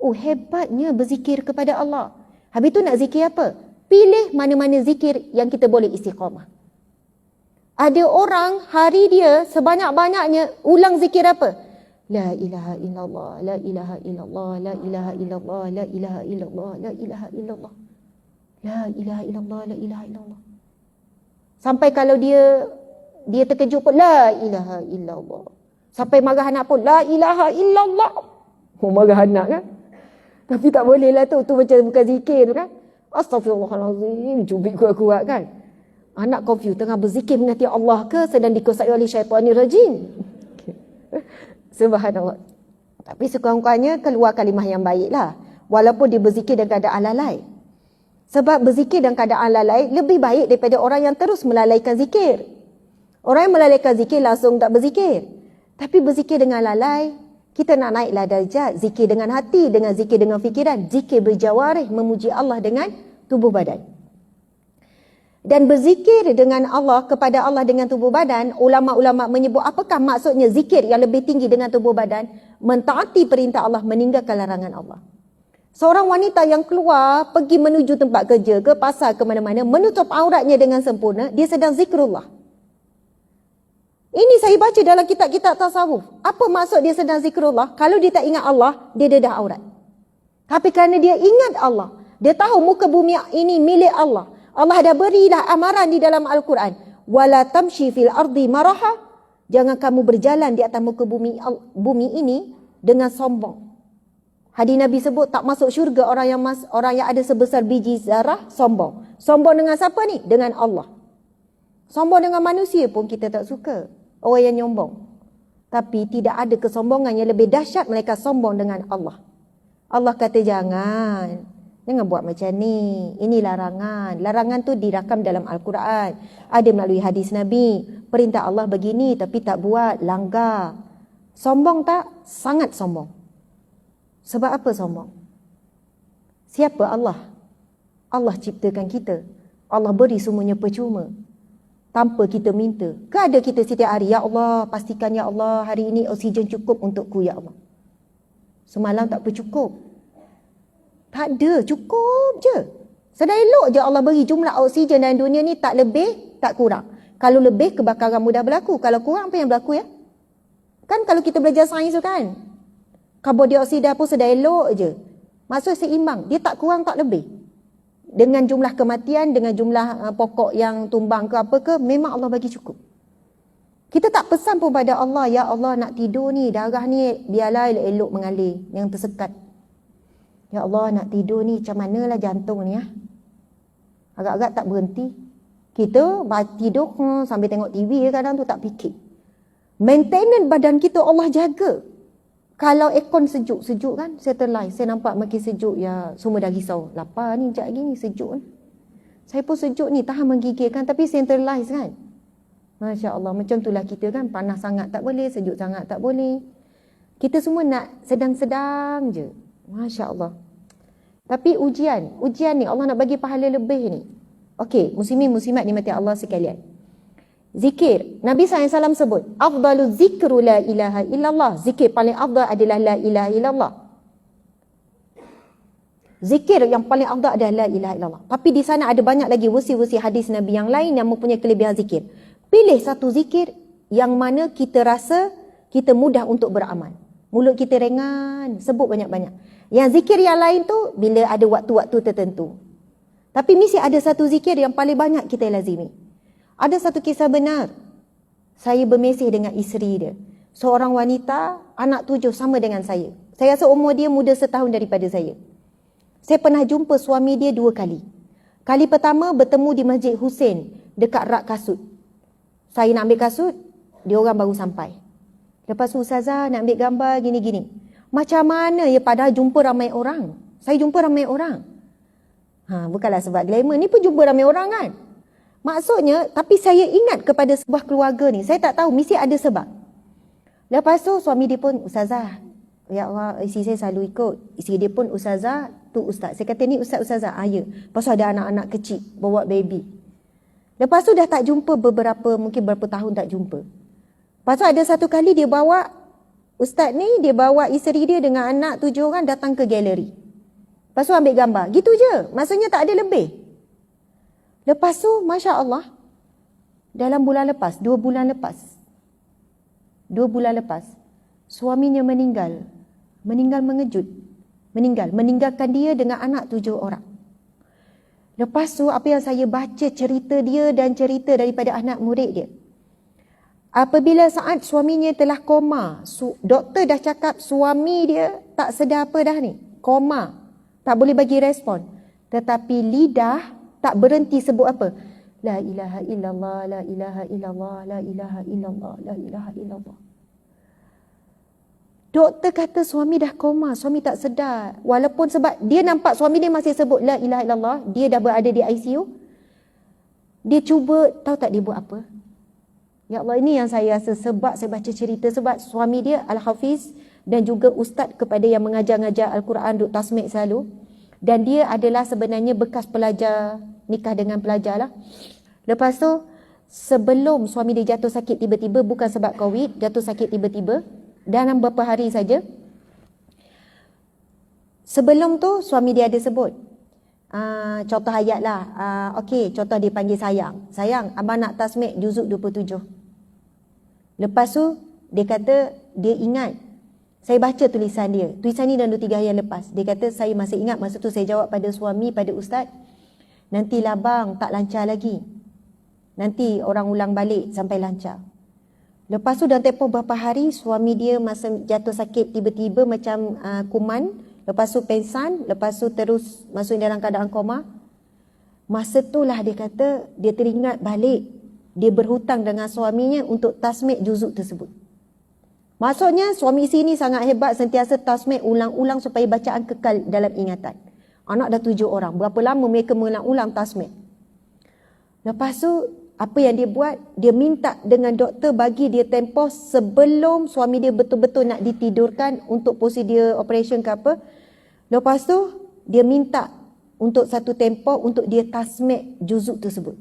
[SPEAKER 3] Oh, hebatnya berzikir kepada Allah. Habis tu nak zikir apa? Pilih mana-mana zikir yang kita boleh istiqamah. Ada orang hari dia sebanyak-banyaknya ulang zikir apa? La ilaha illallah, la ilaha illallah, la ilaha illallah, la ilaha illallah, la ilaha illallah. La ilaha illallah, la ilaha illallah. Sampai kalau dia terkejut pun la ilaha illallah. Sampai marah anak pun la ilaha illallah. Oh, marah anak kan? Tapi tak boleh lah tu macam bukan zikir kan? Astaghfirullahalazim, cubit kuat-kuat kan? Anak confused tengah berzikir mengasihi Allah ke sedang dikuasai oleh syaitanir rajim. Subhanallah. Tapi sekurang-kurangnya keluar kalimah yang baik lah. Walaupun dia berzikir dalam keadaan lalai. Sebab berzikir dalam keadaan lalai lebih baik daripada orang yang terus melalaikan zikir. Orang yang melalaikan zikir langsung tak berzikir. Tapi berzikir dengan lalai, kita nak naiklah darjat. Zikir dengan hati, dengan zikir dengan fikiran. Zikir berjawarih, memuji Allah dengan tubuh badan. Dan berzikir dengan Allah, kepada Allah dengan tubuh badan, ulama-ulama menyebut apakah maksudnya zikir yang lebih tinggi dengan tubuh badan? Mentaati perintah Allah, meninggalkan larangan Allah. Seorang wanita yang keluar, pergi menuju tempat kerja, ke pasar, ke mana-mana, menutup auratnya dengan sempurna, dia sedang zikrullah. Ini saya baca dalam kitab-kitab tasawuf. Apa maksud dia sedang zikrullah? Kalau dia tak ingat Allah, dia dedah aurat. Tapi kerana dia ingat Allah, dia tahu muka bumi ini milik Allah. Allah dah berilah amaran di dalam Al-Quran. Wala tamshi fil ardi maraha. Jangan kamu berjalan di atas muka bumi ini dengan sombong. Hadis Nabi sebut tak masuk syurga orang yang ada sebesar biji zarah, sombong. Sombong dengan siapa ni? Dengan Allah. Sombong dengan manusia pun kita tak suka. Orang yang nyombong. Tapi tidak ada kesombongan yang lebih dahsyat melainkan sombong dengan Allah. Allah kata jangan buat macam ni. Ini larangan. Larangan tu dirakam dalam Al-Quran. Ada melalui hadis Nabi. Perintah Allah begini tapi tak buat, langgar. Sombong tak? Sangat sombong. Sebab apa sombong? Siapa Allah? Allah ciptakan kita. Allah beri semuanya percuma. Tanpa kita minta. Ke ada kita setiap hari, ya Allah, pastikan ya Allah hari ini oksigen cukup untukku ya Allah. Semalam tak bercukup. Tak ada, cukup je. Sedang elok je Allah beri jumlah oksigen dalam dunia ni, tak lebih, tak kurang. Kalau lebih, kebakaran mudah berlaku. Kalau kurang, apa yang berlaku ya? Kan kalau kita belajar sains tu kan, karbon dioksida pun sedang elok je. Maksud seimbang, dia tak kurang, tak lebih. Dengan jumlah kematian, dengan jumlah pokok yang tumbang ke apa ke, memang Allah bagi cukup. Kita tak pesan pun pada Allah, ya Allah nak tidur ni, darah ni biarlah elok mengalir, yang tersekat. Ya Allah nak tidur ni, macam manalah jantung ni ya. Agak-agak tak berhenti. Kita tidur sambil tengok TV kadang tu tak fikir. Maintenance badan kita Allah jaga. Kalau aircon sejuk kan, satellite, saya nampak makin sejuk ya, semua dah risau. Lapar ni, sekejap lagi ni sejuk ni. Saya pun sejuk ni, tahan menggigilkan, tapi centralize kan. Masya Allah, macam itulah kita kan, panas sangat tak boleh, sejuk sangat tak boleh. Kita semua nak sedang-sedang je. Masya Allah. Tapi ujian ni Allah nak bagi pahala lebih ni. Okey, muslimin muslimat dimati Allah sekalian. Zikir. Nabi SAW sebut, afdalu zikru la ilaha illallah. Zikir paling afdal adalah la ilaha illallah. Zikir yang paling afdal adalah la ilaha illallah. Tapi di sana ada banyak lagi wasi-wasi hadis Nabi yang lain yang mempunyai kelebihan zikir. Pilih satu zikir yang mana kita rasa kita mudah untuk beramal. Mulut kita ringan, sebut banyak-banyak. Yang zikir yang lain tu bila ada waktu-waktu tertentu. Tapi mesti ada satu zikir yang paling banyak kita lazimi. Ada satu kisah benar. Saya bermesej dengan isteri dia. Seorang wanita, anak 7 sama dengan saya. Saya rasa umur dia muda setahun daripada saya. Saya pernah jumpa suami dia 2 kali. Kali pertama bertemu di Masjid Husin dekat rak kasut. Saya nak ambil kasut, dia orang baru sampai. Lepas tu ustazah nak ambil gambar gini-gini. Macam mana ya padahal jumpa ramai orang. Saya jumpa ramai orang. Bukanlah sebab glamour, ni pun jumpa ramai orang kan. Maksudnya, tapi saya ingat kepada sebuah keluarga ni. Saya tak tahu, mesti ada sebab. Lepas tu suami dia pun, ustazah, ya Allah, isteri saya selalu ikut. Isteri dia pun, ustazah, tu ustaz. Saya kata, ni ustazah. Ya. Lepas tu ada anak-anak kecil, bawa baby. Lepas tu dah tak jumpa mungkin berapa tahun tak jumpa. Lepas tu ada satu kali dia bawa, ustaz ni, dia bawa isteri dia dengan anak 7 orang datang ke galeri. Lepas tu ambil gambar. Gitu je. Maksudnya tak ada lebih. Lepas tu, Masya Allah, dalam bulan lepas, 2 bulan lepas, suaminya meninggal. Meninggal mengejut. Meninggalkan dia dengan anak 7 orang. Lepas tu, apa yang saya baca cerita dia dan cerita daripada anak murid dia. Apabila saat suaminya telah koma, doktor dah cakap suami dia tak sedar apa dah ni. Koma. Tak boleh bagi respon. Tetapi lidah tak berhenti sebut apa? La ilaha illallah, la ilaha illallah, la ilaha illallah, la ilaha illallah. Doktor kata suami dah koma, suami tak sedar. Walaupun sebab dia nampak suami dia masih sebut la ilaha illallah, dia dah berada di ICU. Dia cuba, tahu tak dia buat apa? Ya Allah, ini yang saya rasa sebab saya baca cerita. Sebab suami dia Al-Hafiz dan juga ustaz kepada yang mengajar-ngajar Al-Quran, Duk Tasmik selalu. Dan dia adalah sebenarnya bekas pelajar, nikah dengan pelajar lah. Lepas tu, sebelum suami dia jatuh sakit tiba-tiba, bukan sebab COVID, jatuh sakit tiba-tiba, dalam beberapa hari saja. Sebelum tu, suami dia ada sebut. Contoh ayat lah. Okey, contoh dia panggil sayang. Sayang, abang nak tasmik juzuk 27. Lepas tu, dia kata, dia ingat. Saya baca tulisan dia. Tulisan ni dah 2-3 hari yang lepas. Dia kata, saya masih ingat masa tu saya jawab pada suami, pada ustaz. Nantilah bang, tak lancar lagi. Nanti orang ulang balik sampai lancar. Lepas tu dalam tempoh beberapa hari, suami dia masa jatuh sakit tiba-tiba macam kuman. Lepas tu pengsan. Lepas tu terus masuk dalam keadaan koma. Masa tu lah dia kata, dia teringat balik. Dia berhutang dengan suaminya untuk tasmik juzuk tersebut. Maksudnya suami isteri ni sangat hebat, sentiasa tasmik ulang-ulang supaya bacaan kekal dalam ingatan. Anak dah 7 orang. Berapa lama mereka mengulang-ulang tasmik. Lepas tu, apa yang dia buat? Dia minta dengan doktor bagi dia tempoh sebelum suami dia betul-betul nak ditidurkan untuk prosedur operation ke apa. Lepas tu, dia minta untuk satu tempoh untuk dia tasmik juzuk tersebut.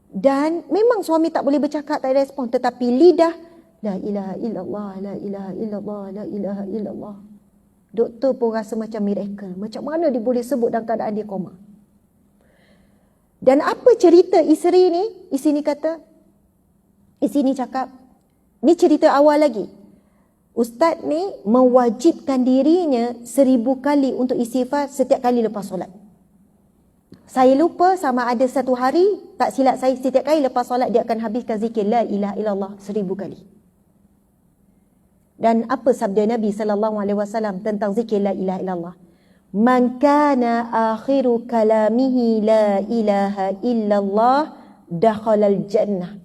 [SPEAKER 3] Dan memang suami tak boleh bercakap, tak ada respon. Tetapi lidah, la ilaha illallah, la ilaha illallah, la ilaha illallah. Doktor pun rasa macam miracle. Macam mana dia boleh sebut dalam keadaan dia koma. Dan apa cerita isteri ni? Isteri ni kata, isteri ni cakap, ni cerita awal lagi. Ustaz ni mewajibkan dirinya 1000 kali untuk istighfar setiap kali lepas solat. Saya lupa sama ada satu hari, tak silap saya, setiap kali lepas solat dia akan habiskan zikir la ilaha illallah 1000 kali. Dan apa sabda Nabi SAW tentang zikir la ilaha illallah? Man kana akhiru kalamihi la ilaha illallah dakhalal jannah.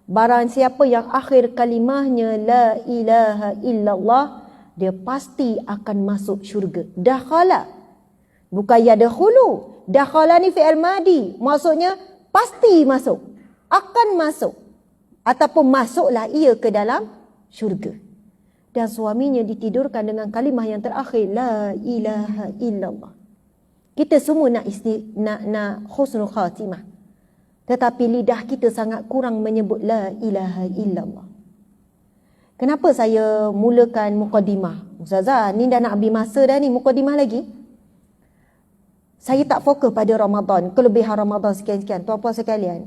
[SPEAKER 3] Barang siapa yang akhir kalimahnya la ilaha illallah, dia pasti akan masuk syurga. Dakhala. Bukan yadkhulu. Dakhala ni fi'il madi. Maksudnya pasti masuk. Akan masuk. Ataupun masuklah ia ke dalam syurga. Dan suaminya ditidurkan dengan kalimah yang terakhir, la ilaha illallah. Kita semua nak husnul khatimah. Tetapi lidah kita sangat kurang menyebut la ilaha illallah. Kenapa saya mulakan muqaddimah? Ustazah, ni dah nak habis masa dah ni, muqaddimah lagi. Saya tak fokus pada Ramadan, kelebihan Ramadan sekian-sekian. Tuan-puan sekalian,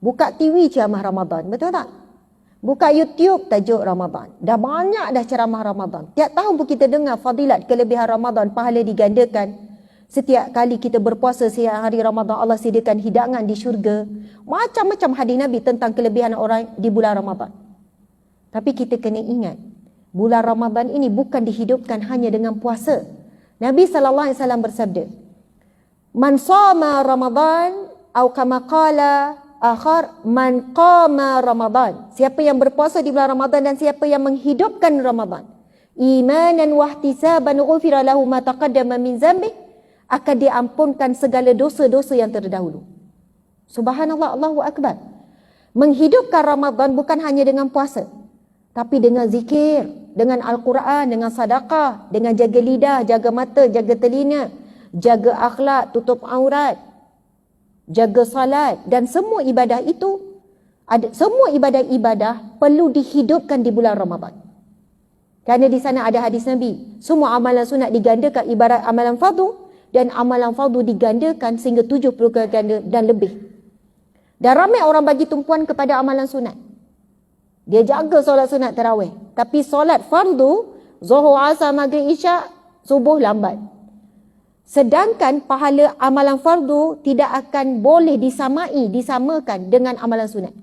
[SPEAKER 3] buka TV ceramah Ramadan, betul tak? Buka YouTube tajuk Ramadan. Dah banyak dah ceramah Ramadan. Tiap tahun pun kita dengar fadilat kelebihan Ramadan, pahala digandakan. Setiap kali kita berpuasa siang hari Ramadan, Allah sediakan hidangan di syurga. Macam-macam hadis Nabi tentang kelebihan orang di bulan Ramadan. Tapi kita kena ingat, bulan Ramadan ini bukan dihidupkan hanya dengan puasa. Nabi SAW bersabda, "Man shama Ramadan atau kama qala akhar man qama Ramadan." Siapa yang berpuasa di bulan Ramadan dan siapa yang menghidupkan Ramadan, imanan wa ihtisaban ghufira lahu ma taqaddama min dhanbi, akan diampunkan segala dosa-dosa yang terdahulu. Subhanallah, Allahu Akbar. Menghidupkan Ramadan bukan hanya dengan puasa, tapi dengan zikir, dengan Al-Quran, dengan sedekah, dengan jaga lidah, jaga mata, jaga telinga, jaga akhlak, tutup aurat, jaga salat, dan semua ibadah itu, semua ibadah-ibadah perlu dihidupkan di bulan Ramadan. Kerana di sana ada hadis Nabi, semua amalan sunat digandakan ibarat amalan fardu, dan amalan fardu digandakan sehingga 70 kali ganda dan lebih. Dan ramai orang bagi tumpuan kepada amalan sunat. Dia jaga solat sunat tarawih, tapi solat fardu, zuhur, asar, maghrib, isyak, subuh lambat. Sedangkan pahala amalan fardu tidak akan boleh disamakan dengan amalan sunat.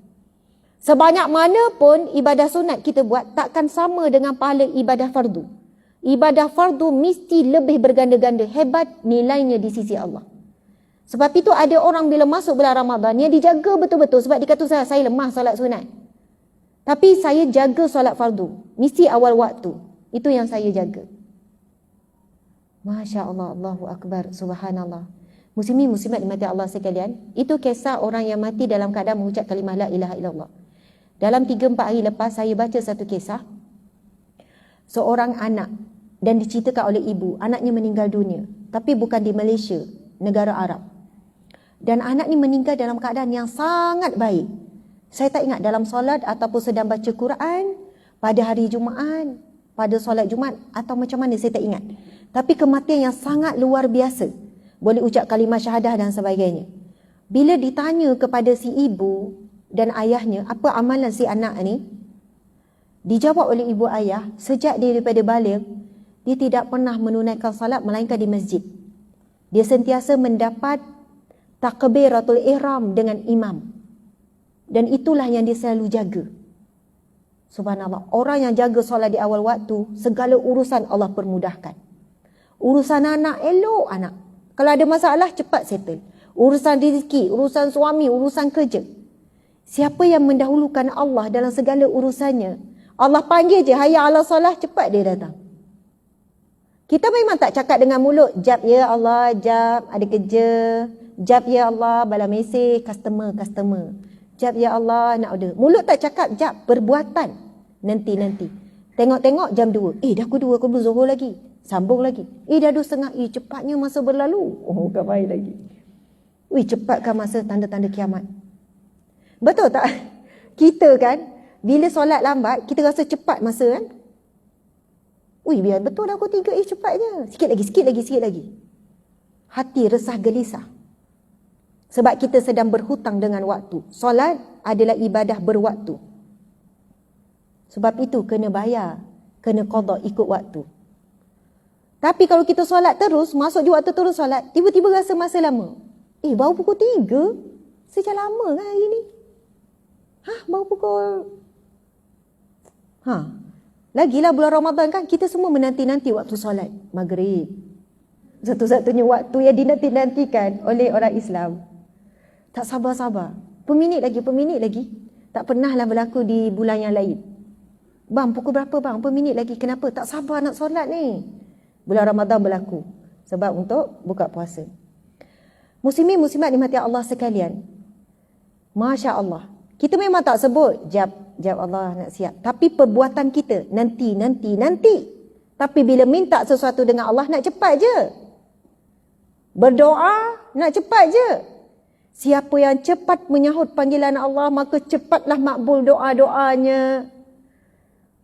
[SPEAKER 3] Sebanyak mana pun ibadah sunat kita buat, takkan sama dengan pahala ibadah fardu. Ibadah fardu mesti lebih berganda-ganda hebat nilainya di sisi Allah. Sebab itu ada orang bila masuk bulan Ramadan, dia dijaga betul-betul. Sebab dia kata, saya lemah solat sunat, tapi saya jaga solat fardu, mesti awal waktu. Itu yang saya jaga. Masya Allah, Allahu Akbar, Subhanallah. Muslimin muslimat dimati Allah sekalian, itu kisah orang yang mati dalam keadaan mengucap kalimah la ilaha illallah. Dalam 3-4 hari lepas saya baca satu kisah seorang anak, dan diceritakan oleh ibu, anaknya meninggal dunia, tapi bukan di Malaysia, negara Arab. Dan anak ni meninggal dalam keadaan yang sangat baik. Saya tak ingat dalam solat ataupun sedang baca Quran pada hari Jumaat, pada solat Jumaat atau macam mana, saya tak ingat. Tapi kematian yang sangat luar biasa. Boleh ucap kalimah syahadah dan sebagainya. Bila ditanya kepada si ibu dan ayahnya, apa amalan si anak ni? Dijawab oleh ibu ayah, sejak dia daripada balik, dia tidak pernah menunaikan salat melainkan di masjid. Dia sentiasa mendapat takbiratul ihram dengan imam. Dan itulah yang dia selalu jaga. Subhanallah. Orang yang jaga solat di awal waktu, segala urusan Allah permudahkan. Urusan anak, elok anak. Kalau ada masalah, cepat settle. Urusan rezeki, urusan suami, urusan kerja. Siapa yang mendahulukan Allah dalam segala urusannya, Allah panggil je, hayya ala salah, cepat dia datang. Kita memang tak cakap dengan mulut, jap ya Allah, jap ada kerja, jap ya Allah, bala mesej, customer. Jap ya Allah, nak order. Mulut tak cakap, jap, perbuatan. Nanti. Tengok-tengok jam 2. Dah pukul 2, aku belum zuhur lagi. Sambung lagi. Dah 2:30. Cepatnya masa berlalu. Bukan main lagi. Cepatkan masa tanda-tanda kiamat. Betul tak? Kita kan, bila solat lambat, kita rasa cepat masa kan? Biar betul dah pukul 3. Cepat je. Sikit lagi. Hati resah gelisah. Sebab kita sedang berhutang dengan waktu. Solat adalah ibadah berwaktu. Sebab itu kena bayar, kena qada ikut waktu. Tapi kalau kita solat terus, masuk di waktu terus solat, tiba-tiba rasa masa lama. Baru pukul 3? Sejak lama kan hari ni? Baru pukul... Lagilah bulan Ramadan kan, kita semua menanti-nanti waktu solat maghrib. Satu-satunya waktu yang dinanti-nantikan oleh orang Islam. Tak sabar-sabar. Per minit lagi. Tak pernahlah berlaku di bulan yang lain. Bang, pukul berapa bang? Per minit lagi. Kenapa? Tak sabar nak solat ni. Bulan Ramadan berlaku. Sebab untuk buka puasa. Muslimin muslimat dimati Allah sekalian. Masya Allah. Kita memang tak sebut jap Allah nak siap. Tapi perbuatan kita nanti. Tapi bila minta sesuatu dengan Allah, nak cepat je. Berdoa, nak cepat je. Siapa yang cepat menyahut panggilan Allah, maka cepatlah makbul doa-doanya.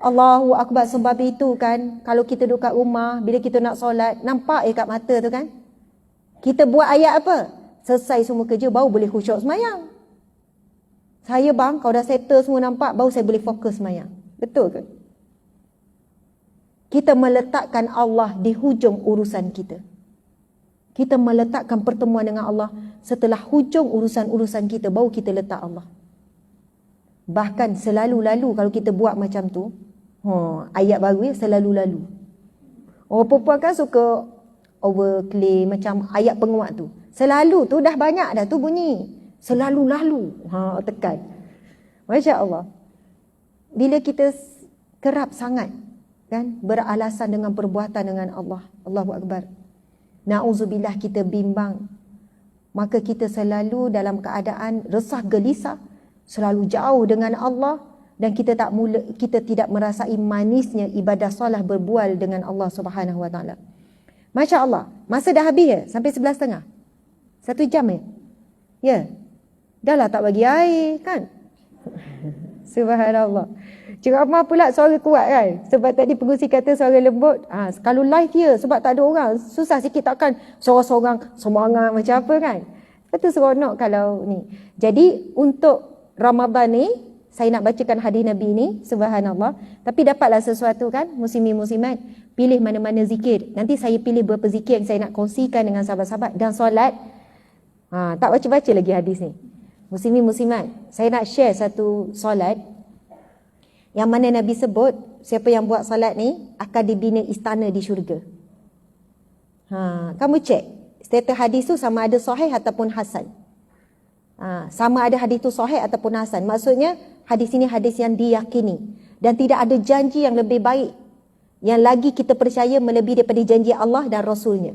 [SPEAKER 3] Allahu Akbar. Sebab itu kan, kalau kita duduk kat rumah, bila kita nak solat, nampak kat mata tu kan? Kita buat ayat apa? Selesai semua kerja, baru boleh khusyuk semayang. Saya bang, kalau dah settle semua nampak, baru saya boleh fokus semayang. Betul ke? Kita meletakkan Allah di hujung urusan kita. Kita meletakkan pertemuan dengan Allah. Setelah hujung urusan-urusan kita, baru kita letak Allah. Bahkan selalu-lalu kalau kita buat macam tu, ayat baru ya, selalu-lalu. Orang perempuan kan suka overclaim macam ayat penguat tu. Selalu tu dah banyak dah tu bunyi. Selalu-lalu. Tekan. Masya Allah. Bila kita kerap sangat kan beralasan dengan perbuatan dengan Allah. Allahu Akbar. Na'udzubillah, kita bimbang. Maka kita selalu dalam keadaan resah gelisah, selalu jauh dengan Allah, dan kita tidak merasai manisnya ibadah solat berbual dengan Allah Subhanahu Wa Taala. Masya Allah. Masa dah habis ya? Sampai 11.30. 1 jam ya? Ya. Dah lah tak bagi air kan? Subhanallah. Ceramah pula suara kuat kan? Sebab tadi pengurusi kata suara lembut. Kalau live ya, sebab tak ada orang, susah sikit, takkan seorang-seorang semangat macam apa kan? Betul seronok kalau ni. Jadi untuk Ramadan ni, saya nak bacakan hadis Nabi ni, subhanallah. Tapi dapatlah sesuatu kan, muslimin-muslimat, pilih mana-mana zikir. Nanti saya pilih beberapa zikir yang saya nak kongsikan dengan sahabat-sahabat. Dan solat, tak baca-baca lagi hadis ni. Muslimin-muslimat, saya nak share satu solat yang mana Nabi sebut, siapa yang buat solat ni akan dibina istana di syurga. Kamu cek status hadis tu sama ada sahih ataupun hasan. Sama ada hadis tu sahih ataupun hasan. Maksudnya hadis ini hadis yang diyakini dan tidak ada janji yang lebih baik yang lagi kita percaya melebihi daripada janji Allah dan Rasulnya.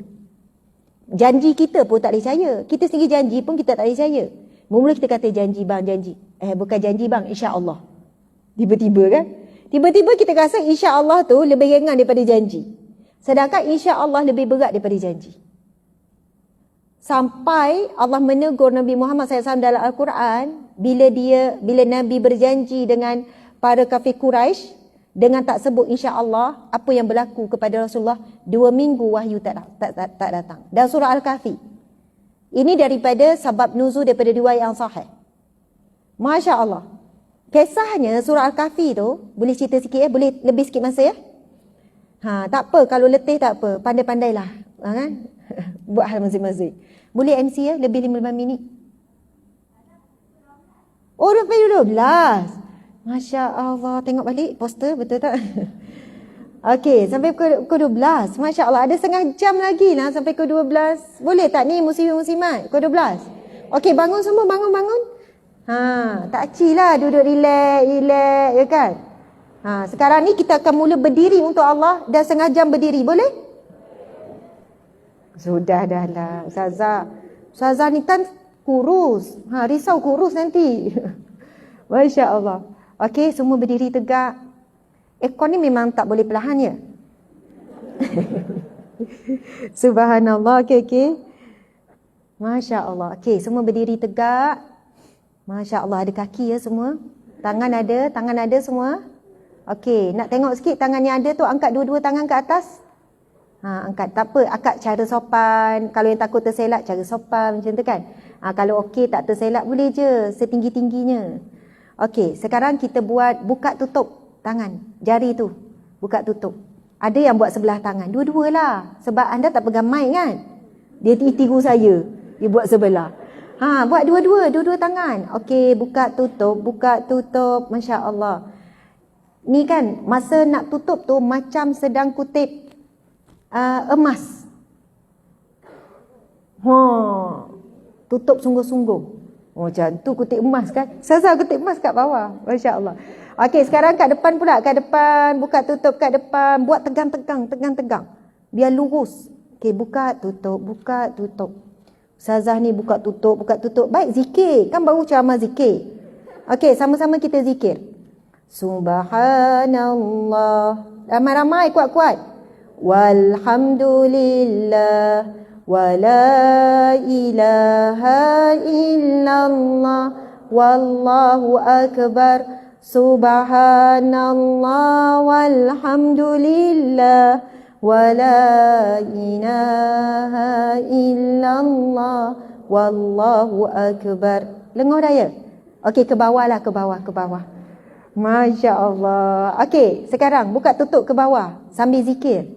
[SPEAKER 3] Janji kita pun tak percaya. Kita sendiri janji pun kita tak percaya. Mula kita kata janji bang, janji. Bukan janji bang, insya-Allah. Tiba-tiba kan? Tiba-tiba kita rasa insya-Allah tu lebih ringan daripada janji. Sedangkan insya-Allah lebih berat daripada janji. Sampai Allah menegur Nabi Muhammad SAW dalam Al-Quran bila Nabi berjanji dengan para kafir Quraisy dengan tak sebut insya-Allah, apa yang berlaku kepada Rasulullah 2 minggu wahyu tak datang. Dan surah Al-Kahfi. Ini daripada sabab nuzul daripada riwayat yang sahih. Masya Allah. Kisahnya surah Al-Kahfi tu, boleh cerita sikit ya? Boleh lebih sikit masa ya? Tak apa, kalau letih tak apa. Pandai-pandailah. Kan? Buat hal masing-masing. Boleh MC ya? Lebih 15 minit. Oh, 12. Masya Allah. Tengok balik poster, betul tak? Okey, sampai pukul 12. Masya Allah, ada setengah jam lagi lah sampai pukul 12. Boleh tak ni muslim-muslimat? Pukul 12. Okey, bangun semua, bangun. Tak acil lah, duduk relax, ya kan? Sekarang ni kita akan mula berdiri untuk Allah dan setengah jam berdiri, boleh? Sudah dah lah, Ustazah ni kan kurus. Risau kurus nanti. Masya Allah. Okey, semua berdiri tegak. Ekor ni memang tak boleh perlahan ya. Subhanallah. Okey. Masya Allah. Okey, semua berdiri tegak. Masya Allah, ada kaki ya semua. Tangan ada semua. Okey, nak tengok sikit tangan yang ada tu, angkat dua-dua tangan ke atas. Angkat, tak apa, angkat cara sopan. Kalau yang takut terselak, cara sopan macam tu kan. Kalau okey tak terselak, boleh je setinggi-tingginya. Okey, sekarang kita buat buka tutup tangan, jari tu buka tutup. Ada yang buat sebelah tangan, dua-dua lah. Sebab anda tak pegang mic kan. Dia tiru saya, dia buat sebelah. Buat dua-dua tangan. Okey, buka tutup. Masya Allah. Ni kan masa nak tutup tu macam sedang kutip emas. Tutup sungguh-sungguh. Macam tu kutip emas kan. Saya kutip emas kat bawah. Masya Allah. Okey, sekarang kat depan pula. Kat depan, buka tutup kat depan. Buat tegang-tegang. Biar lurus. Okey, buka tutup. Ustazah ni buka tutup. Baik, zikir. Kan baru ceramah zikir. Okey, sama-sama kita zikir. Subhanallah. Ramai-ramai, kuat-kuat. Walhamdulillah. Wa la ilaha illallah. Wallahu akbar. Subhanallah walhamdulillah wa la ilaha illallah wallahu akbar. Lengur daya. Okey, ke bawah. Masya Allah. Okey, sekarang buka tutup ke bawah sambil zikir.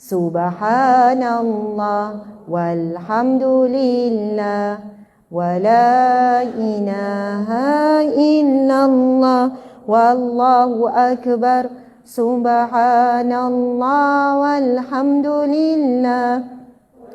[SPEAKER 3] Subhanallah walhamdulillah wa la ilaha illallah wallahu akbar. Subhanallah walhamdulillah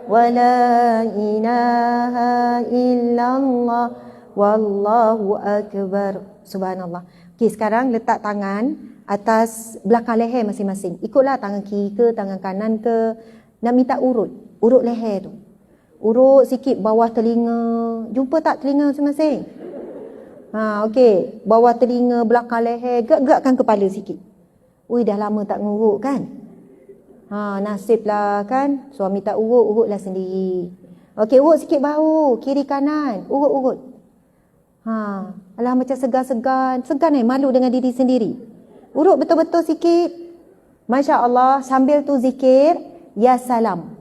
[SPEAKER 3] wa la ilaha illallah wallahu akbar. Subhanallah. Okey, sekarang letak tangan atas belakang leher masing-masing. Ikutlah tangan kiri ke, tangan kanan ke. Nak minta urut leher tu. Urut sikit bawah telinga. Jumpa tak telinga masing-masing? Okey, bawah telinga, belakang leher, gerakkan kepala sikit. Ui, dah lama tak ngurut kan? Nasiblah kan. Suami tak urutlah sendiri. Okey, urut sikit bahu, kiri kanan, urut. Alah macam segan malu dengan diri sendiri. Urut betul-betul sikit. Masya Allah, sambil tu zikir, ya salam.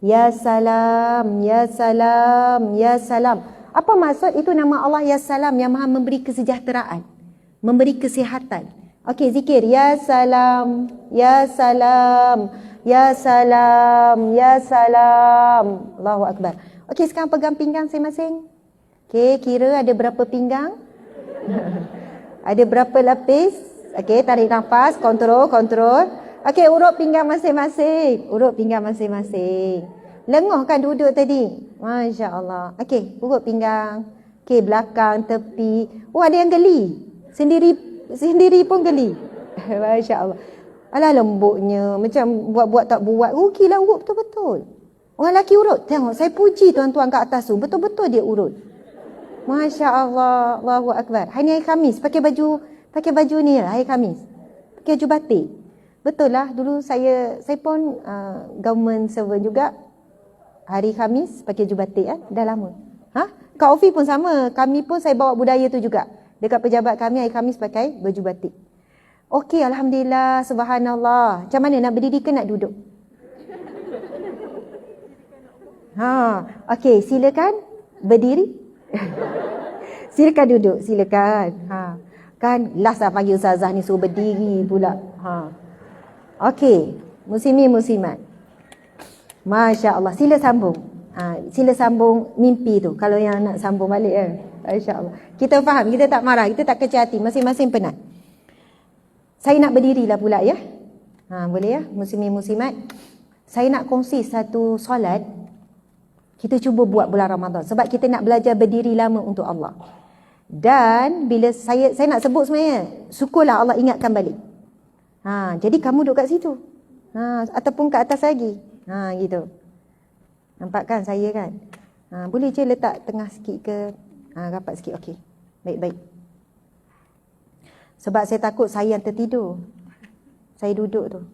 [SPEAKER 3] Ya salam, ya salam, ya salam. Apa maksud? Itu nama Allah ya salam, yang maha memberi kesejahteraan, memberi kesihatan. Okey, zikir ya salam, ya salam, ya salam, ya salam. Allahu Akbar. Okey, sekarang pegang pinggang masing-masing. Okey, kira ada berapa pinggang? Ada berapa lapis? Okey, tarik nafas, kontrol. Okey, urut pinggang masing-masing. Lengohkan duduk tadi. Masya Allah. Okey, urut pinggang. Okey, belakang, tepi. Ada yang geli. Sendiri pun geli. Masya Allah. Alah, lembutnya. Macam buat-buat tak buat. Okeylah, urut betul-betul. Orang lelaki urut. Tengok, saya puji tuan-tuan kat atas tu. Betul-betul dia urut. Masya Allah. Allahu Akbar. Hari ni hari Khamis. Pakai baju ni lah, hari Khamis. Pakai baju batik. Betul lah, dulu saya pun government servant juga. Hari Khamis pakai baju batik. Dah lama. Kak Ofi pun sama. Kami pun saya bawa budaya tu juga. Dekat pejabat kami hari Khamis pakai baju batik. Okey, Alhamdulillah, Subhanallah. Macam mana, nak berdiri ke nak duduk? Okey, silakan berdiri. Silakan duduk, silakan. Kan last lah panggil ustazah ni suruh berdiri pula. Okey, muslimin muslimat. Masya Allah, sila sambung. Sila sambung mimpi tu. Kalau yang nak sambung balik kan. Masya Allah. Kita faham, kita tak marah, kita tak kecil hati. Masing-masing penat. Saya nak berdirilah pula ya. Boleh ya, muslimin muslimat. Saya nak kongsi satu solat. Kita cuba buat bulan Ramadan. Sebab kita nak belajar berdiri lama untuk Allah. Dan bila saya nak sebut sebenarnya, syukurlah Allah ingatkan balik. Jadi kamu duduk kat situ. Ataupun kat atas lagi. Gitu. Nampak kan saya kan? Boleh je letak tengah sikit ke? Rapat sikit. Okey. Baik-baik. Sebab saya takut saya yang tertidur. Saya duduk tu.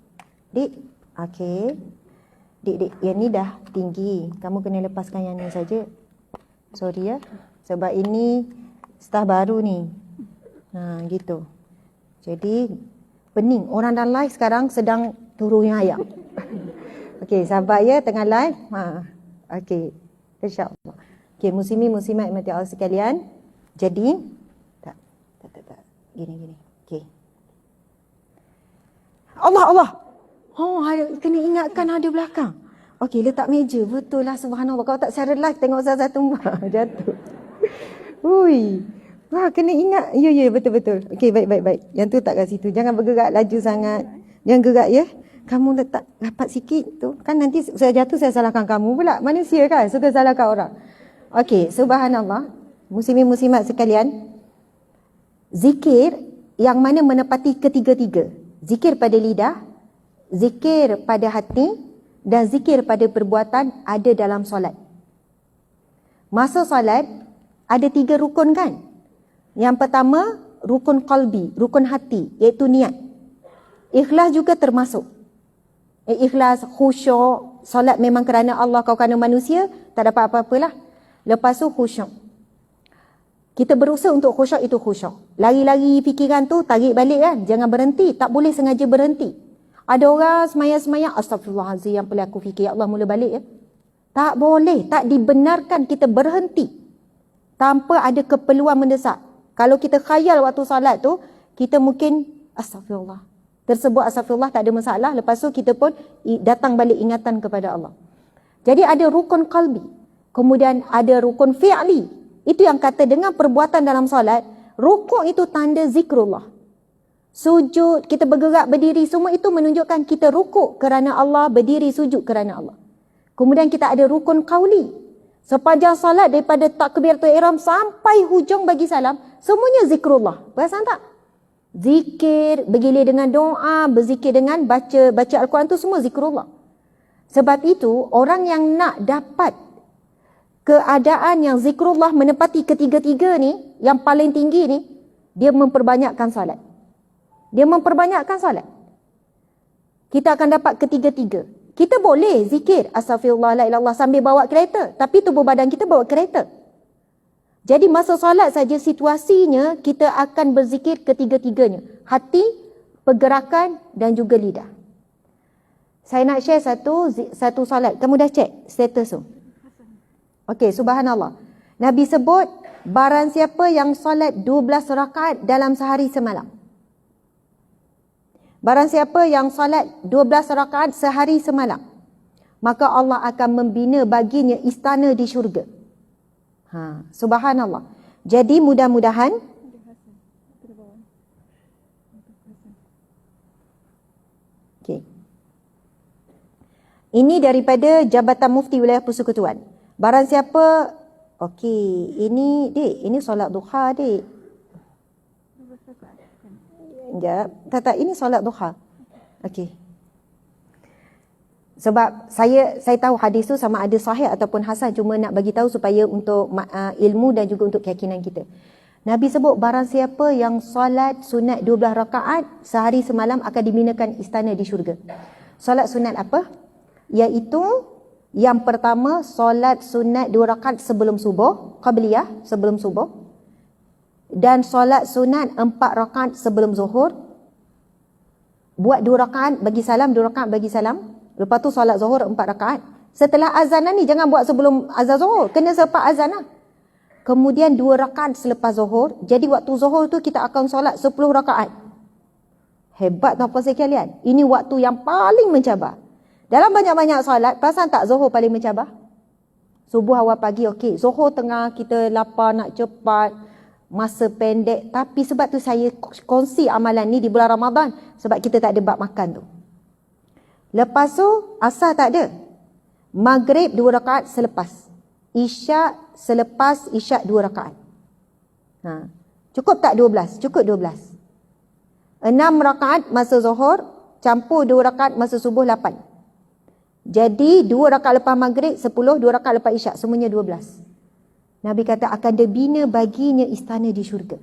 [SPEAKER 3] Dik. Okey. Dik, yang ni dah tinggi. Kamu kena lepaskan yang ni saja. Sorry ya. Sebab ini staff baru ni. Gitu. Jadi pening. Orang dalam live sekarang sedang turun ayam. Okey, sahabat ya tengah live. Okey. Insya-Allah. Okey, muslimin muslimat mati Allah sekalian. Jadi tak. Gini. Okey. Allah. Kena ingatkan ada belakang. Okey, letak meja. Betul lah, subhanallah. Kalau tak secara live tengok Ustazah tumbang jatuh. Ui. Kena ingat. Ya, betul-betul. Okey, baik. Yang tu tak kat situ. Jangan bergerak laju sangat. Jangan gerak ya. Kamu letak rapat sikit tu. Kan nanti saya jatuh, saya salahkan kamu pula. Manusia kan, suka salahkan orang. Okey, subhanallah. Muslimin muslimat sekalian. Zikir yang mana menepati ketiga-tiga. Zikir pada lidah, zikir pada hati, dan zikir pada perbuatan ada dalam solat. Masa solat, ada 3 rukun kan? Yang pertama, rukun qalbi, rukun hati, iaitu niat. Ikhlas juga termasuk. Ikhlas, khusyuk, solat memang kerana Allah, kau kerana manusia, tak dapat apa-apalah. Lepas tu khusyuk. Kita berusaha untuk khusyuk, itu khusyuk. Lari-lari fikiran tu, tarik balik kan. Jangan berhenti, tak boleh sengaja berhenti. Ada orang semayang-semayang, astagfirullahaladzim, yang boleh aku fikir, ya Allah mula balik ya. Tak boleh, tak dibenarkan kita berhenti tanpa ada keperluan mendesak. Kalau kita khayal waktu salat tu, kita mungkin astagfirullah, tersebut astagfirullah, tak ada masalah. Lepas tu kita pun datang balik ingatan kepada Allah. Jadi ada rukun qalbi, kemudian ada rukun fi'li. Itu yang kata dengan perbuatan dalam solat, rukuk itu tanda zikrullah. Sujud, kita bergerak, berdiri, semua itu menunjukkan kita rukuk kerana Allah, berdiri, sujud kerana Allah. Kemudian kita ada rukun qauli. Sepanjang salat daripada takbiratul ihram sampai hujung bagi salam, semuanya zikrullah. Perasan tak? Zikir, bergilir dengan doa, berzikir dengan baca Al-Quran tu semua zikrullah. Sebab itu, orang yang nak dapat keadaan yang zikrullah menepati ketiga-tiga ni, yang paling tinggi ni, dia memperbanyakkan salat. Dia memperbanyakkan salat. Kita akan dapat ketiga-tiga. Kita boleh zikir astagfirullah la ilallah sambil bawa kereta, tapi tubuh badan kita bawa kereta. Jadi masa solat saja situasinya kita akan berzikir ketiga-tiganya. Hati, pergerakan dan juga lidah. Saya nak share satu solat. Kamu dah cek status tu? Okey, subhanallah. Nabi sebut barang siapa yang solat 12 rakaat dalam sehari semalam. Barang siapa yang solat 12 rakaat sehari semalam, maka Allah akan membina baginya istana di syurga. Subhanallah. Jadi mudah-mudahan okay. Ini daripada Jabatan Mufti Wilayah Persekutuan. Barang siapa, okey, ini solat duha, Dik. Sekejap. Tak, ini solat duha. Okey. Sebab saya tahu hadis tu sama ada sahih ataupun hasan, cuma nak bagi tahu supaya untuk ilmu dan juga untuk keyakinan kita. Nabi sebut barang siapa yang solat sunat 12 rakaat sehari semalam akan dibinakan istana di syurga. Solat sunat apa? Iaitu yang pertama solat sunat 2 rakaat sebelum subuh, qabliyah sebelum subuh. Dan solat sunat 4 rakaat sebelum zuhur. Buat 2 rakaat bagi salam, 2 rakaat bagi salam. Lepas tu solat zuhur 4 rakaat. Setelah azanan ni jangan buat sebelum azan zuhur, kena selepas azan lah. Kemudian 2 rakaat selepas zuhur. Jadi waktu zuhur tu kita akan solat 10 rakaat. Hebat tuan-puan sekalian. Ini waktu yang paling mencabar. Dalam banyak-banyak solat, perasan tak zuhur paling mencabar? Subuh awal pagi okey, zuhur tengah kita lapar nak cepat, masa pendek, tapi sebab tu saya kongsi amalan ni di bulan Ramadan, sebab kita tak ada bab makan tu. Lepas tu asar tak ada. Maghrib 2 rakaat selepas. Isyak selepas isyak 2 rakaat. Cukup tak 12? Cukup 12. 6 rakaat masa zuhur, campur 2 rakaat masa subuh 8. Jadi 2 rakaat lepas maghrib 10, 2 rakaat lepas isyak, semuanya 12. Nabi kata akan dibina baginya istana di syurga.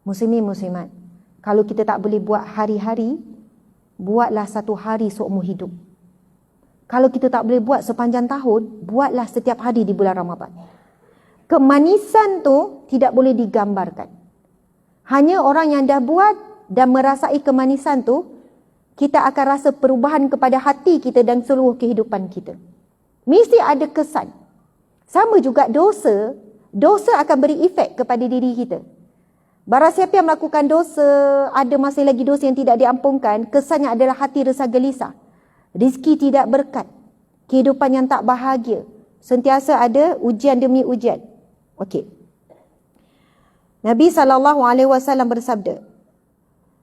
[SPEAKER 3] Muslimin muslimat, kalau kita tak boleh buat hari-hari, buatlah 1 hari seumur hidup. Kalau kita tak boleh buat sepanjang tahun, buatlah setiap hari di bulan Ramadan. Kemanisan tu tidak boleh digambarkan. Hanya orang yang dah buat dan merasai kemanisan tu, kita akan rasa perubahan kepada hati kita dan seluruh kehidupan kita. Mesti ada kesan. Sama juga dosa akan beri efek kepada diri kita. Barang siapa yang melakukan dosa, ada masih lagi dosa yang tidak diampunkan, kesannya adalah hati resah gelisah, rezeki tidak berkat, kehidupan yang tak bahagia, sentiasa ada ujian demi ujian. Okey. Nabi SAW bersabda,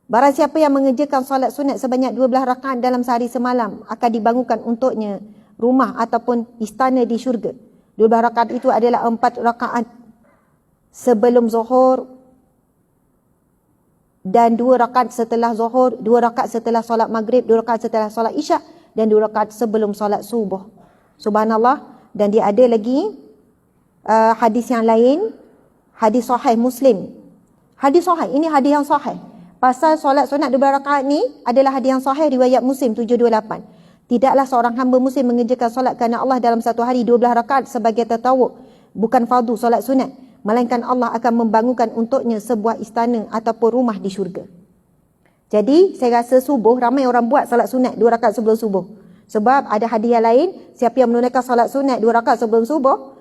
[SPEAKER 3] barang siapa yang mengerjakan solat sunat sebanyak 12 rakaat dalam sehari semalam, akan dibangunkan untuknya rumah ataupun istana di syurga. 12 rakaat itu adalah 4 rakaat sebelum zuhur dan 2 rakaat setelah zuhur, 2 rakaat setelah solat maghrib, 2 rakaat setelah solat isyak dan 2 rakaat sebelum solat subuh. Subhanallah. Dan dia ada lagi hadis yang lain, hadis sahih Muslim. Hadis sahih, ini hadis yang sahih. Pasal solat sunat 12 rakaat ni adalah hadis yang sahih riwayat Muslim 728. Tidaklah seorang hamba muslim mengerjakan solat kerana Allah dalam satu hari 12 rakaat sebagai tatawuk, bukan fardu solat sunat, melainkan Allah akan membangunkan untuknya sebuah istana ataupun rumah di syurga. Jadi saya rasa subuh ramai orang buat solat sunat 2 rakaat sebelum subuh. Sebab ada hadiah lain, siapa yang menunaikan solat sunat 2 rakaat sebelum subuh,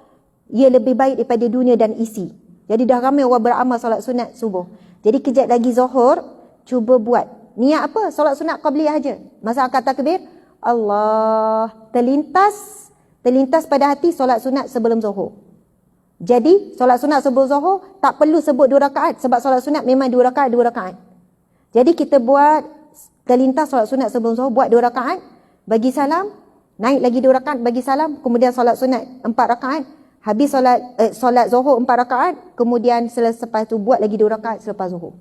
[SPEAKER 3] ia lebih baik daripada dunia dan isi. Jadi dah ramai orang beramal solat sunat subuh. Jadi kejap lagi zuhur, cuba buat Niat apa? Solat sunat qabliyah aja. Masa angkat takbir, Allah, terlintas pada hati solat sunat sebelum zuhur. Jadi solat sunat sebelum zuhur tak perlu sebut 2 rakaat sebab solat sunat memang 2 rakaat. Jadi kita buat terlintas solat sunat sebelum zuhur, buat 2 rakaat, bagi salam, naik lagi 2 rakaat, bagi salam, kemudian solat sunat 4 rakaat, habis solat zuhur 4 rakaat, kemudian selepas tu buat lagi 2 rakaat selepas zuhur.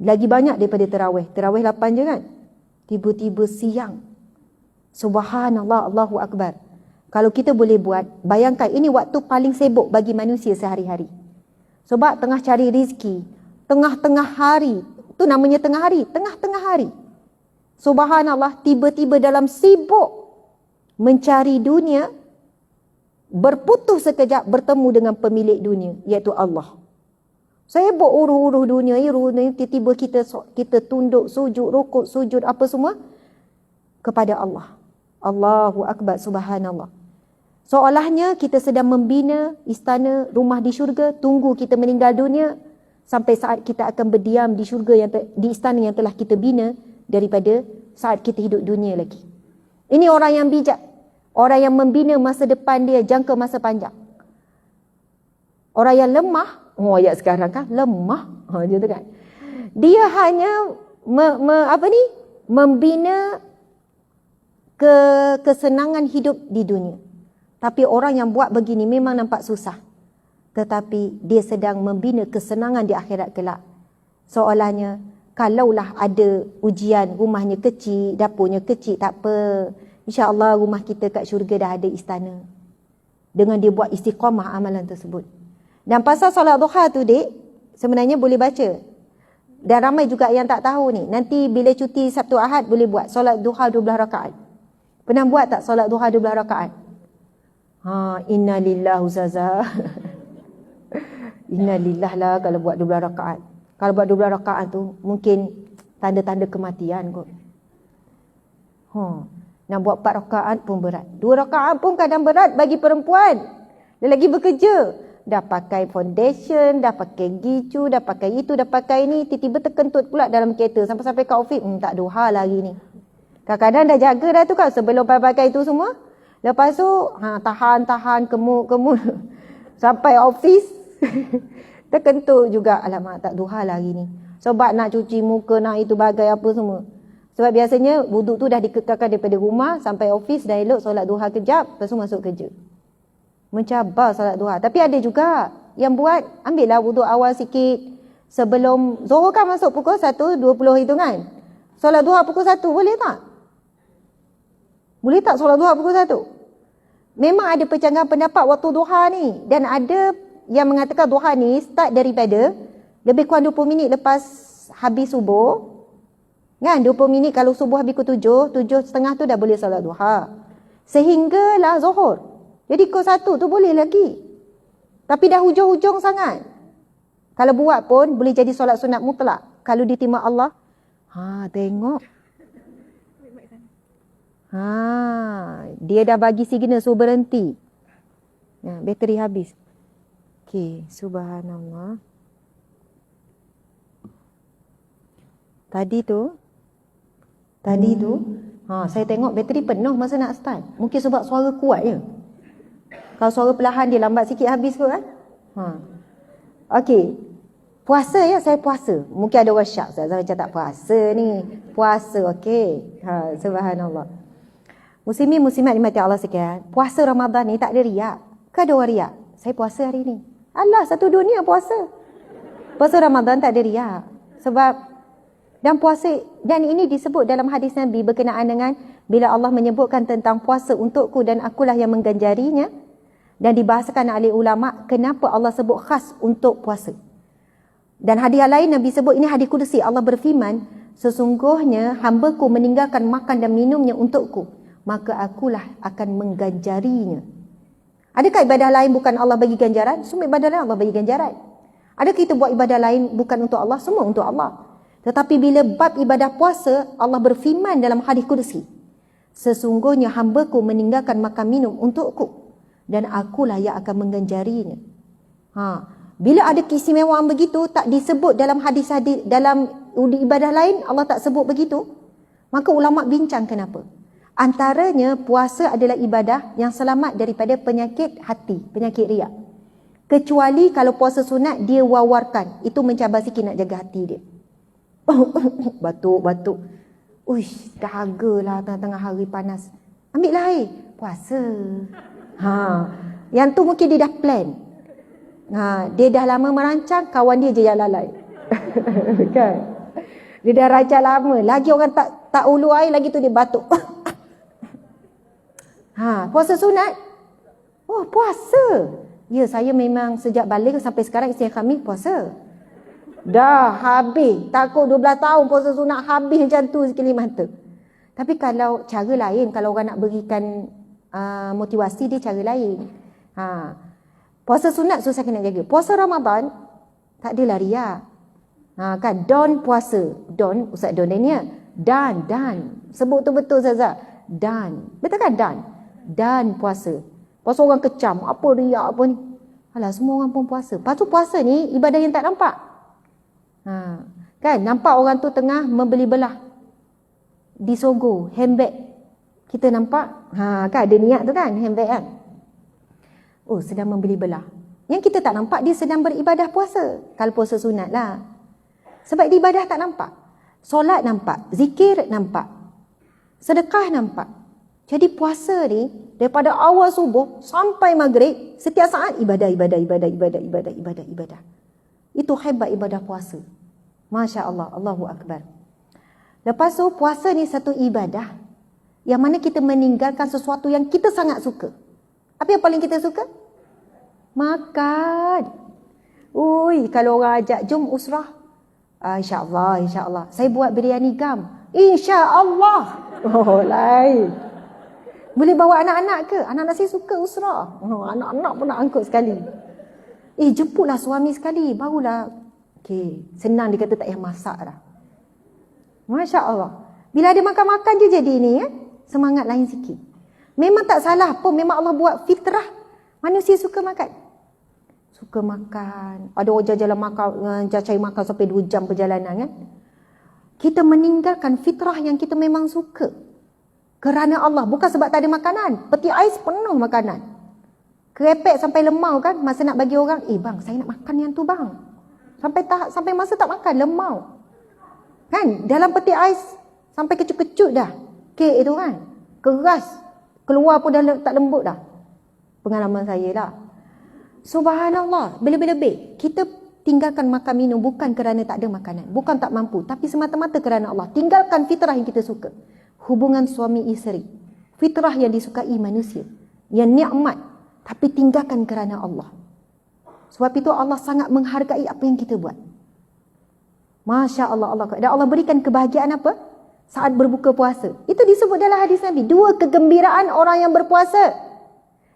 [SPEAKER 3] Lagi banyak daripada tarawih. Tarawih 8 je kan? Tiba-tiba siang. Subhanallah, Allahu Akbar. Kalau kita boleh buat, bayangkan ini waktu paling sibuk bagi manusia sehari-hari. Sebab tengah cari rezeki, tengah-tengah hari, tu namanya tengah hari, tengah-tengah hari. Subhanallah, tiba-tiba dalam sibuk mencari dunia, berputus sekejap bertemu dengan pemilik dunia, iaitu Allah. Sibuk uruh-uruh dunia, tiba-tiba kita tunduk, sujud, rukuk, sujud, apa semua kepada Allah. Allahu Akbar, subhanallah. Seolahnya kita sedang membina istana rumah di syurga, tunggu kita meninggal dunia sampai saat kita akan berdiam di syurga di istana yang telah kita bina daripada saat kita hidup dunia lagi. Ini orang yang bijak, orang yang membina masa depan dia jangka masa panjang. Orang yang lemah, ayat sekarang kan lemah, gitu kan. Dia hanya membina kesenangan hidup di dunia. Tapi orang yang buat begini memang nampak susah. Tetapi dia sedang membina kesenangan di akhirat kelak. Seolahnya, kalaulah ada ujian, rumahnya kecil, dapurnya kecil, tak apa. InsyaAllah rumah kita kat syurga dah ada istana. Dengan dia buat istiqamah amalan tersebut. Dan pasal solat duha tu, Dek, sebenarnya boleh baca. Dan ramai juga yang tak tahu ni. Nanti bila cuti Sabtu Ahad boleh buat solat duha 12 rakaat. Pernah buat tak solat duha 12 rakaat? Inna lillah Ustazah. Inna lillah lah kalau buat 12 rakaat. Kalau buat 12 rakaat tu mungkin tanda-tanda kematian kot. Nak buat 4 rakaat pun berat. 2 rakaat pun kadang berat bagi perempuan. Dia lagi bekerja. Dah pakai foundation, dah pakai gicu, dah pakai itu, dah pakai ni. Tiba-tiba terkentut pula dalam kereta. Sampai-sampai kat office, tak duha lagi ni. Kadang-kadang dah jaga dah tu kan sebelum pakai itu semua. Lepas tu tahan kemuk sampai office terkentut juga, alamak tak duha lah hari ni. Sebab nak cuci muka, nak itu bagai apa semua. Sebab biasanya wuduk tu dah dikekalkan daripada rumah sampai office, dah elok solat duha kejap, lepas tu masuk kerja. Mencabar solat duha. Tapi ada juga yang buat, ambillah wuduk awal sikit. Sebelum Zuhur kan masuk pukul 1.20 itu kan. Solat duha pukul 1 boleh tak? Boleh tak solat duha pukul 1? Memang ada percanggahan pendapat waktu duha ni. Dan ada yang mengatakan duha ni start daripada lebih kurang 20 minit lepas habis subuh. Kan 20 minit kalau subuh habis pukul 7.30 tu dah boleh solat duha. Sehinggalah Zuhur. Jadi pukul 1 tu boleh lagi. Tapi dah hujung-hujung sangat. Kalau buat pun boleh jadi solat sunat mutlak. Kalau diterima Allah. Tengok. Dia dah bagi signal suruh berhenti. Bateri habis. Okey, subhanallah. Tadi tu saya tengok bateri penuh masa nak start. Mungkin sebab suara kuat je. Kalau suara perlahan dia lambat sikit habis kot kan. Okey. Puasa ya, saya puasa. Mungkin ada orang syak, Ustazah macam tak puasa ni. Puasa, okey. Subhanallah. Muslimin muslimat dimati Allah sekalian, puasa Ramadan ni tak ada riak. Ke ada orang riak? Saya puasa hari ni. Allah, satu dunia puasa. Puasa Ramadan tak ada riak. Sebab dan ini disebut dalam hadis Nabi berkenaan dengan bila Allah menyebutkan tentang puasa untukku dan akulah yang mengganjarinya. Dan dibahasakan oleh ulama kenapa Allah sebut khas untuk puasa. Dan hadis lain Nabi sebut, ini hadis kudusi, Allah berfirman, sesungguhnya hamba-Ku meninggalkan makan dan minumnya untukku, maka akulah akan mengganjarinya. Adakah ibadah lain bukan Allah bagi ganjaran? Semua ibadah lain Allah bagi ganjaran. Adakah kita buat ibadah lain bukan untuk Allah? Semua untuk Allah. Tetapi bila bab ibadah puasa, Allah berfirman dalam hadis kudusi, sesungguhnya hamba-Ku meninggalkan makan minum untukku, dan akulah yang akan mengganjarinya. Bila ada keistimewaan begitu, tak disebut dalam hadis-hadis, dalam di ibadah lain Allah tak sebut begitu? Maka ulama bincang kenapa. Antaranya puasa adalah ibadah yang selamat daripada penyakit hati, penyakit riak. Kecuali kalau puasa sunat dia wawarkan, itu mencabar sikit nak jaga hati dia. Batuk. Uish, dahagalah tengah-tengah hari panas. Ambillah air, puasa. Yang tu mungkin dia dah plan. Dia dah lama merancang, kawan dia je yang lalai. Kan? Dia dah rancang lama, lagi orang tak ulu air lagi tu dia batuk. Puasa sunat? Oh, puasa. Ya, saya memang sejak balik sampai sekarang isteri kami puasa. Dah habis. Takut 12 tahun puasa sunat habis macam tu sekali mata. Tapi kalau cara lain, kalau orang nak berikan motivasi dia cara lain. Puasa sunat susah kena jaga. Puasa Ramadan tak adalah riak. Kan don puasa. Don Ustaz Don ni ya. Dan sebut tu betul Zaza. Dan. Betul kan dan? Dan puasa. Puasa orang kecam, apa riak apa ni. Alah, semua orang pun puasa. Lepas tu puasa ni ibadah yang tak nampak. Kan nampak orang tu tengah membeli belah di Sogo, handbag. Kita nampak, kan ada niat tu kan, handbag kan. Oh, sedang membeli belah. Yang kita tak nampak dia sedang beribadah puasa. Kalau puasa sunat lah. Sebab dia ibadah tak nampak. Solat nampak, zikir nampak, sedekah nampak. Jadi puasa ni daripada awal subuh sampai maghrib, setiap saat ibadah. Itu hebat ibadah puasa. Masya Allah, Allahu Akbar. Lepas tu puasa ni satu ibadah yang mana kita meninggalkan sesuatu yang kita sangat suka. Apa yang paling kita suka? Makan. Ui, kalau orang ajak jom usrah, InsyaAllah saya buat biryani gam. InsyaAllah. Oh, lain. Boleh bawa anak-anak ke? Anak-anak saya suka usrah. Anak-anak pun nak angkut sekali. Jemputlah suami sekali. Barulah. Okey. Senang dia kata tak payah masak dah. Masya Allah. Bila dia makan-makan je jadi ni ya. Semangat lain sikit. Memang tak salah pun. Memang Allah buat fitrah. Manusia suka makan. Suka makan. Ada orang jalan makan, cari makan sampai 2 jam perjalanan kan. Kita meninggalkan fitrah yang kita memang suka. Kerana Allah, bukan sebab tak ada makanan. Peti ais penuh makanan. Kerepek sampai lemau kan, masa nak bagi orang, bang, saya nak makan yang tu bang. Sampai masa tak makan, lemau. Kan, dalam peti ais, sampai kecut-kecut dah. Kek itu kan, keras. Keluar pun dah tak lembut dah. Pengalaman saya lah. Subhanallah, lebih-lebih. Kita tinggalkan makan minum bukan kerana tak ada makanan. Bukan tak mampu, tapi semata-mata kerana Allah. Tinggalkan fitrah yang kita suka. Hubungan suami isteri, fitrah yang disukai manusia, yang nikmat, tapi tinggalkan kerana Allah. Sebab itu Allah sangat menghargai apa yang kita buat. Masya Allah, dan Allah berikan kebahagiaan apa? Saat berbuka puasa. Itu disebut dalam hadis Nabi, 2 kegembiraan orang yang berpuasa.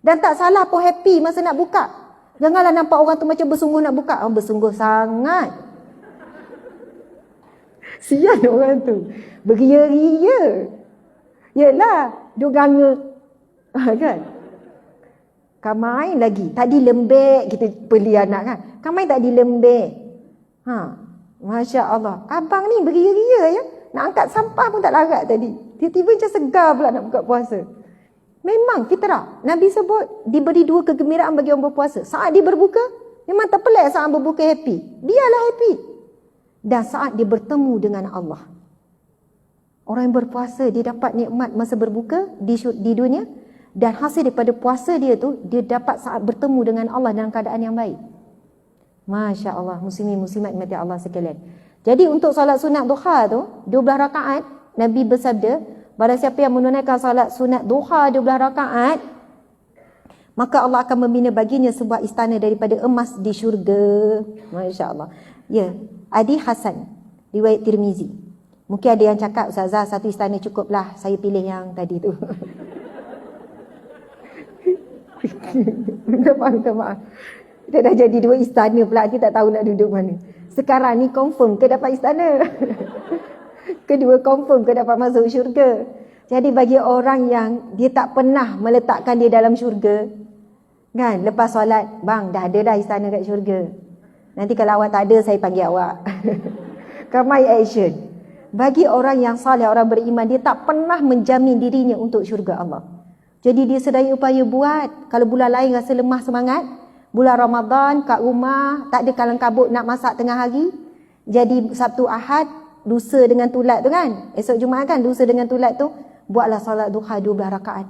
[SPEAKER 3] Dan tak salah pun happy masa nak buka. Janganlah nampak orang tu macam bersungguh nak buka. Bersungguh sangat. Sian orang tu. Beria-ria. Yelah, dia ganga. Kan? Kamai lagi. Tadi lembek kita beli anak kan. Kamai tak dilembek. Masya Allah. Abang ni beria-ria ya. Nak angkat sampah pun tak larat tadi. Tiba-tiba macam segar pula nak buka puasa. Memang fitrah. Nabi sebut diberi 2 kegembiraan bagi orang berpuasa. Saat dia berbuka, memang tak pelik saat berbuka happy. Biarlah happy. Dan saat dia bertemu dengan Allah. Orang yang berpuasa, dia dapat nikmat masa berbuka di dunia. Dan hasil daripada puasa dia tu, dia dapat saat bertemu dengan Allah dalam keadaan yang baik. Masya Allah, muslimin muslimat mati Allah sekalian. Jadi untuk solat sunat duha tu, 12 rakaat, Nabi bersabda, barang siapa yang menunaikan solat sunat duha 12 rakaat, maka Allah akan membina baginya sebuah istana daripada emas di syurga. Masya Allah. Ya, Adi Hasan, riwayat Tirmizi. Mungkin ada yang cakap, Ustazah, 1 istana cukuplah, saya pilih yang tadi tu. Minta maaf. Kita dah jadi 2 istana pula, kita tak tahu nak duduk mana. Sekarang ni confirm ke dapat istana? Kedua confirm ke dapat masuk syurga? Jadi bagi orang yang dia tak pernah meletakkan dia dalam syurga, kan, lepas solat, bang, dah ada dah istana kat syurga. Nanti kalau awak tak ada, saya panggil awak. Kamai action. Bagi orang yang saleh, orang beriman, dia tak pernah menjamin dirinya untuk syurga Allah. Jadi dia sedaya upaya buat. Kalau bulan lain rasa lemah semangat, bulan Ramadan kat rumah tak ada kalang kabut nak masak tengah hari. Jadi Sabtu Ahad lusa dengan tulat tu kan. Esok Jumaat kan lusa dengan tulat tu, buatlah solat duha 12 rakaat.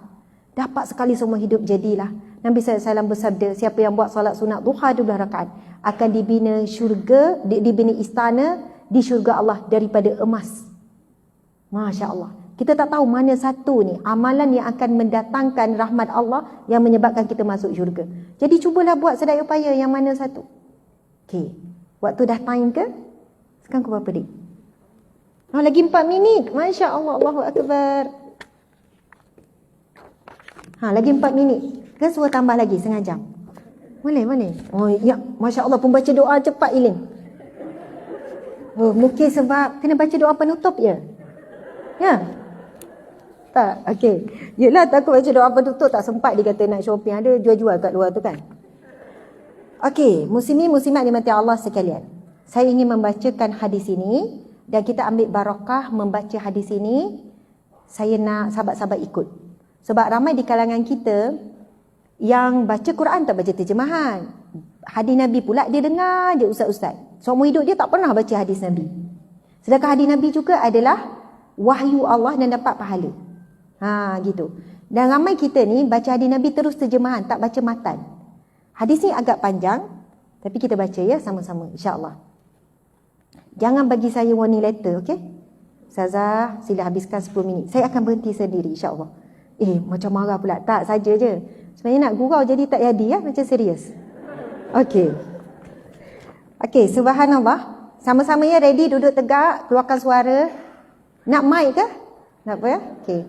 [SPEAKER 3] Dapat sekali semua hidup jadilah. Nabi SAW bersabda, siapa yang buat solat sunat duha 12 rakaat akan dibina syurga, dibina istana di syurga Allah daripada emas. Masya Allah. Kita tak tahu mana satu ni amalan yang akan mendatangkan rahmat Allah yang menyebabkan kita masuk syurga. Jadi cubalah buat sedaya upaya yang mana satu. Okey. Waktu dah time ke? Sekarang pukul berapa, Dik? Oh, lagi 4 minit. Masya Allah. Allahu Akbar. Lagi 4 minit. Ke suruh tambah lagi setengah jam? Boleh. Oh ya, Masya Allah, pembaca doa cepat Ilin. Oh, mungkin sebab kena baca doa penutup je. Ya? Tak? Okey. Yelah, takut baca doa penutup tak sempat dia kata nak shopping. Ada jual-jual kat luar tu kan? Okey, muslimin muslimat dimati Allah sekalian. Saya ingin membacakan hadis ini dan kita ambil barakah membaca hadis ini. Saya nak sahabat-sahabat ikut. Sebab ramai di kalangan kita yang baca Quran tak baca terjemahan. Hadis Nabi pula dia dengar je ustaz-ustaz. Seumur hidup dia tak pernah baca hadis Nabi. Sedangkan hadis Nabi juga adalah wahyu Allah dan dapat pahala. Gitu. Dan ramai kita ni baca hadis Nabi terus terjemahan, tak baca matan. Hadis ni agak panjang, tapi kita baca ya sama-sama insya-Allah. Jangan bagi saya warning letter, okey? Ustazah, sila habiskan 10 minit. Saya akan berhenti sendiri insya-Allah. Macam marah pula. Tak, saja je. Sebenarnya nak gurau jadi tak jadi ya, macam serius. Okey. Okey, subhanallah. Sama-sama ya, ready, duduk tegak, keluarkan suara. Nak mic ke? Nak apa ya? Okey.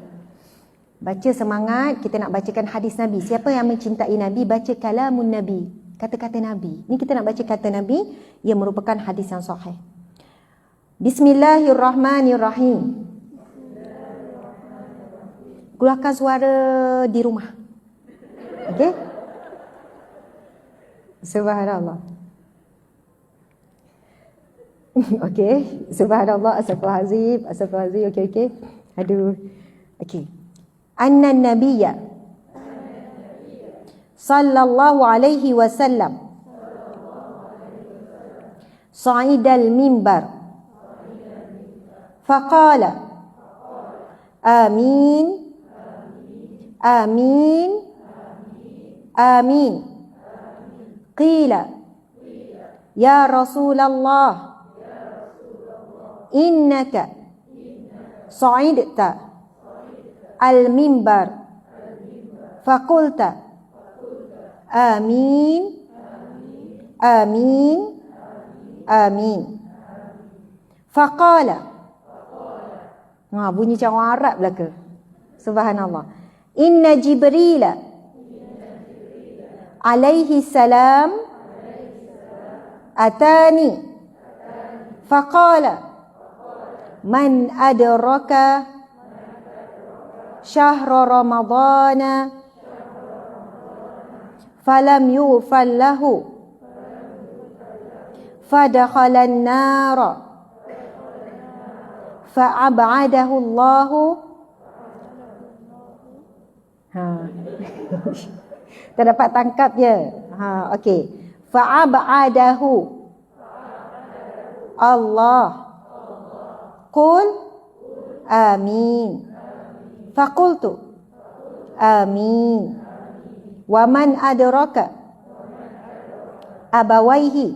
[SPEAKER 3] Baca semangat, kita nak bacakan hadis Nabi. Siapa yang mencintai Nabi, baca kalamun Nabi. Kata-kata Nabi. Ni kita nak baca kata Nabi yang merupakan hadis yang sahih. Bismillahirrahmanirrahim. Keluarkan suara di rumah. Okey? Subhanallah. Okey. Subhanallah. Astagfirullahalazim. Okey. Aduh. Okey. Anna nabiyya sallallahu alaihi wasallam sa'idal mimbar faqala amin amin amin qila ya Rasulullah innaka sa'idta al-mimbar faqulta amin amin amin faqala bunyi macam orang Arab belaka. Subhanallah. Inna Jibril alaihi salam atani faqala man adraka syahra ramadana falam yufal lahu fadakhalan nara fa'ab'adahu Allahu tak dapat tangkap je. Okey. Fa'ab'adahu Allah qul amin faqultu amin wa man adraka abawaihi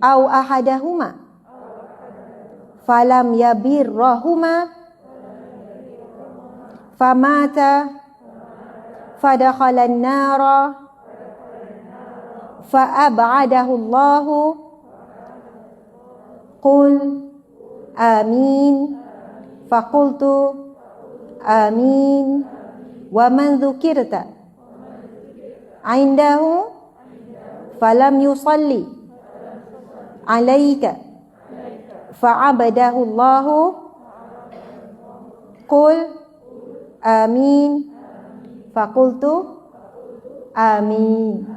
[SPEAKER 3] au ahadahuma falam yabirrahuma famata fadakhalan nara fa'ab'adahu Allahu qul amin faqultu amin wa man dzukirta indahu falam yusalli alaika fa'abadahu Allahu qul amin faqultu amin.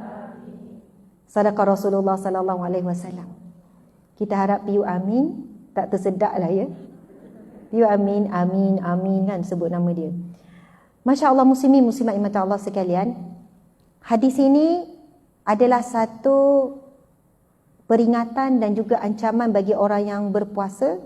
[SPEAKER 3] Sadaqa Rasulullah sallallahu alaihi wasallam. Kita harap piu amin. Tak tersedak lah ya. Piu amin, amin, amin kan sebut nama dia. Masya Allah muslimin muslimat imata Allah sekalian. Hadis ini adalah satu peringatan dan juga ancaman bagi orang yang berpuasa.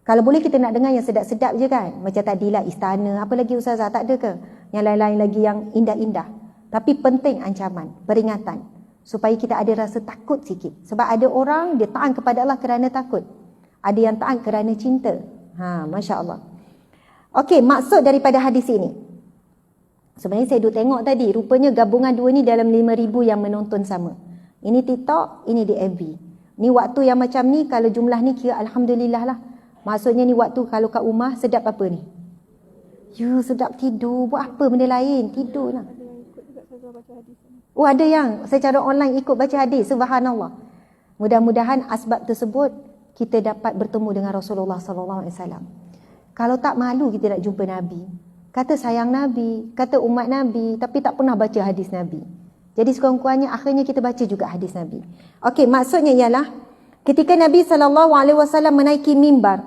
[SPEAKER 3] Kalau boleh kita nak dengar yang sedap-sedap je kan. Macam tadilah istana. Apa lagi Ustazah? Tak ada ke? Yang lain-lain lagi yang indah-indah. Tapi penting ancaman, peringatan. Supaya kita ada rasa takut sikit. Sebab ada orang dia taat kepada Allah kerana takut. Ada yang taat kerana cinta. Masya Allah. Okey, maksud daripada hadis ini. Sebenarnya saya duk tengok tadi. Rupanya gabungan dua ni dalam 5,000 yang menonton sama. Ini TikTok, ini di FB. Ni waktu yang macam ni, kalau jumlah ni kira Alhamdulillah lah. Maksudnya ni waktu kalau kat rumah, sedap apa ni? Sedap tidur. Buat apa benda lain? Tidur lah. Oh, ada yang secara online ikut baca hadis. Subhanallah. Mudah-mudahan asbab tersebut kita dapat bertemu dengan Rasulullah SAW. Kalau tak malu kita nak jumpa Nabi. Kata sayang Nabi, kata umat Nabi, tapi tak pernah baca hadis Nabi. Jadi sekurang-kurangnya akhirnya kita baca juga hadis Nabi. Okey, maksudnya ialah ketika Nabi SAW menaiki mimbar,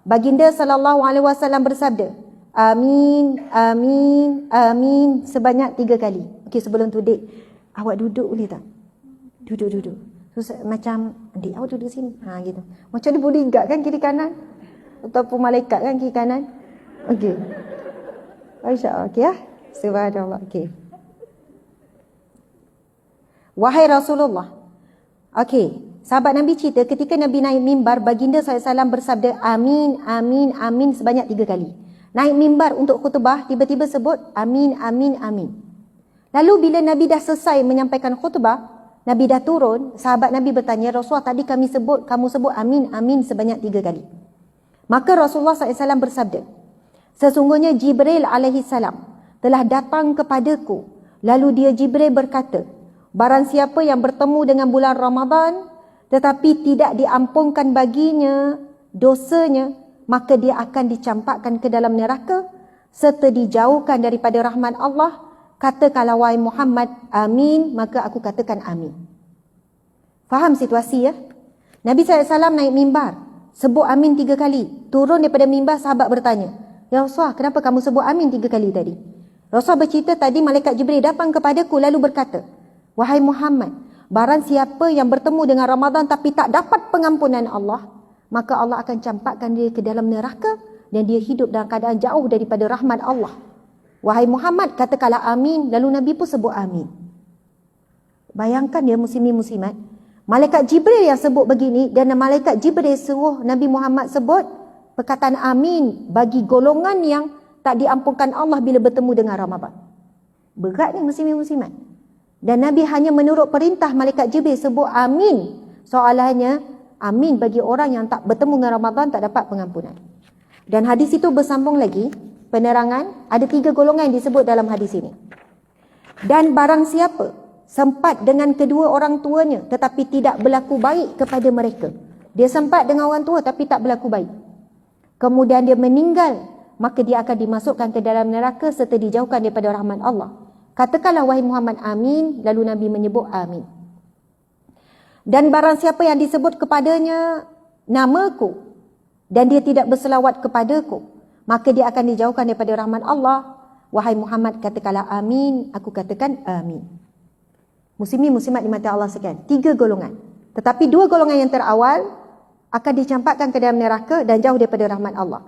[SPEAKER 3] baginda SAW bersabda, amin, amin, amin sebanyak 3 kali. Okey, sebelum tu Dik, awak duduk boleh tak? Duduk. Terus macam, Dik awak duduk sini. Gitu. Macam dia bodyguard kan kiri kanan? Ataupun malaikat kan kiri kanan? Okey. InsyaAllah. Okey ya? Subhanallah. Okey. Wahai Rasulullah. Okey, sahabat Nabi cerita ketika Nabi naik mimbar, baginda SAW bersabda amin, amin, amin sebanyak 3 kali. Naik mimbar untuk khutbah, tiba-tiba sebut amin, amin, amin. Lalu bila Nabi dah selesai menyampaikan khutbah, Nabi dah turun, sahabat Nabi bertanya, Rasulullah tadi kamu sebut amin, amin sebanyak 3 kali. Maka Rasulullah SAW bersabda, sesungguhnya Jibril alaihissalam telah datang kepadaku. Lalu dia Jibril berkata, barang siapa yang bertemu dengan bulan Ramadan tetapi tidak diampunkan baginya dosanya, maka dia akan dicampakkan ke dalam neraka serta dijauhkan daripada rahmat Allah. Katakanlah wahai Muhammad, amin, maka aku katakan amin. Faham situasi ya? Nabi SAW naik mimbar, sebut amin 3 kali. Turun daripada mimbar, sahabat bertanya, ya Rasulullah, kenapa kamu sebut amin 3 kali tadi? Rasulullah bercerita tadi malaikat Jibril datang kepadaku lalu berkata, wahai Muhammad, barang siapa yang bertemu dengan Ramadan tapi tak dapat pengampunan Allah, maka Allah akan campakkan dia ke dalam neraka dan dia hidup dalam keadaan jauh daripada rahmat Allah. Wahai Muhammad, katakanlah amin. Lalu Nabi pun sebut amin. Bayangkan ya muslimin muslimat, malaikat Jibril yang sebut begini dan malaikat Jibril suruh Nabi Muhammad sebut perkataan amin bagi golongan yang tak diampunkan Allah bila bertemu dengan Ramadan. Berat ni muslimin muslimat. Dan Nabi hanya menurut perintah malaikat Jibril sebut amin. Soalannya, amin bagi orang yang tak bertemu dengan Ramadan tak dapat pengampunan. Dan hadis itu bersambung lagi, penerangan, ada 3 golongan yang disebut dalam hadis ini. Dan barang siapa sempat dengan kedua orang tuanya tetapi tidak berlaku baik kepada mereka. Dia sempat dengan orang tua tapi tak berlaku baik. Kemudian dia meninggal, maka dia akan dimasukkan ke dalam neraka serta dijauhkan daripada rahmat Allah. Katakanlah wahai Muhammad amin. Lalu Nabi menyebut amin. Dan barang siapa yang disebut kepadanya namaku dan dia tidak berselawat kepadaku, maka dia akan dijauhkan daripada rahmat Allah. Wahai Muhammad, katakanlah amin. Aku katakan amin. Muslimin muslimat di mata Allah sekalian, 3 golongan. Tetapi 2 golongan yang terawal akan dicampakkan ke dalam neraka dan jauh daripada rahmat Allah.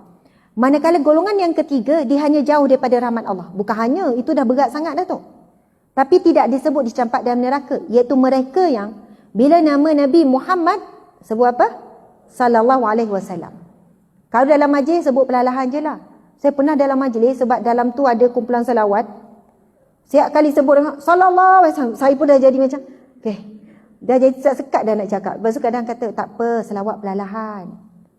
[SPEAKER 3] Manakala golongan yang ketiga, dia hanya jauh daripada rahmat Allah. Bukan hanya, itu dah berat sangat dah tu. Tapi tidak disebut dicampak dalam neraka. Iaitu mereka yang bila nama Nabi Muhammad, sebut apa? Sallallahu alaihi wasallam. Kalau dalam majlis sebut perlahan je lah. Saya pernah dalam majlis, sebab dalam tu ada kumpulan salawat. Setiap kali sebut sallallahu alaihi wasallam, saya pun dah jadi macam, okay, dah jadi sekat dah nak cakap. Lepas tu kadang kata, tak apa, selawat perlahan.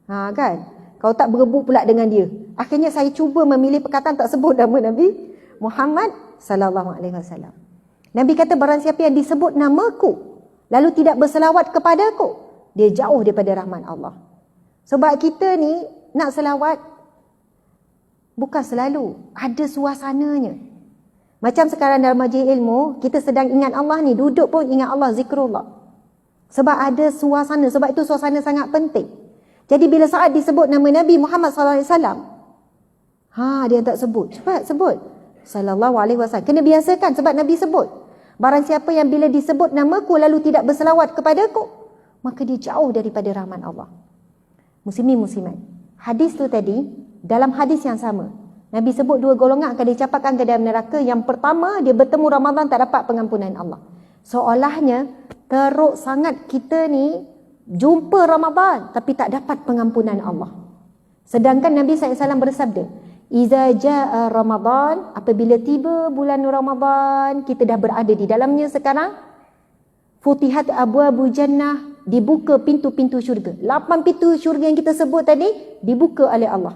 [SPEAKER 3] Kan? Kau tak berebut pula dengan dia. Akhirnya saya cuba memilih perkataan tak sebut nama Nabi Muhammad sallallahu alaihi wasallam. Nabi kata barang siapa yang disebut namaku lalu tidak berselawat kepadaku, dia jauh daripada rahmat Allah. Sebab kita ni nak selawat bukan selalu, ada suasananya. Macam sekarang dalam majlis ilmu, kita sedang ingat Allah ni, duduk pun ingat Allah, zikrullah. Sebab ada suasana, sebab itu suasana sangat penting. Jadi bila saat disebut nama Nabi Muhammad SAW, dia tak sebut. Cepat sebut. Sallallahu alaihi wasallam. Kena biasakan sebab Nabi sebut. Barang siapa yang bila disebut namaku lalu tidak berselawat kepadaku, maka dia jauh daripada rahmat Allah. Muslimin muslimat. Hadis tu tadi, dalam hadis yang sama, Nabi sebut 2 golongan akan dicampakkan ke dalam neraka. Yang pertama, dia bertemu Ramadan tak dapat pengampunan Allah. Seolahnya teruk sangat kita ni jumpa Ramadan tapi tak dapat pengampunan Allah. Sedangkan Nabi SAW bersabda, Iza jaa Ramadan, apabila tiba bulan Ramadan, kita dah berada di dalamnya sekarang, futihat abwabu jannah, dibuka pintu-pintu syurga. 8 pintu syurga yang kita sebut tadi dibuka oleh Allah.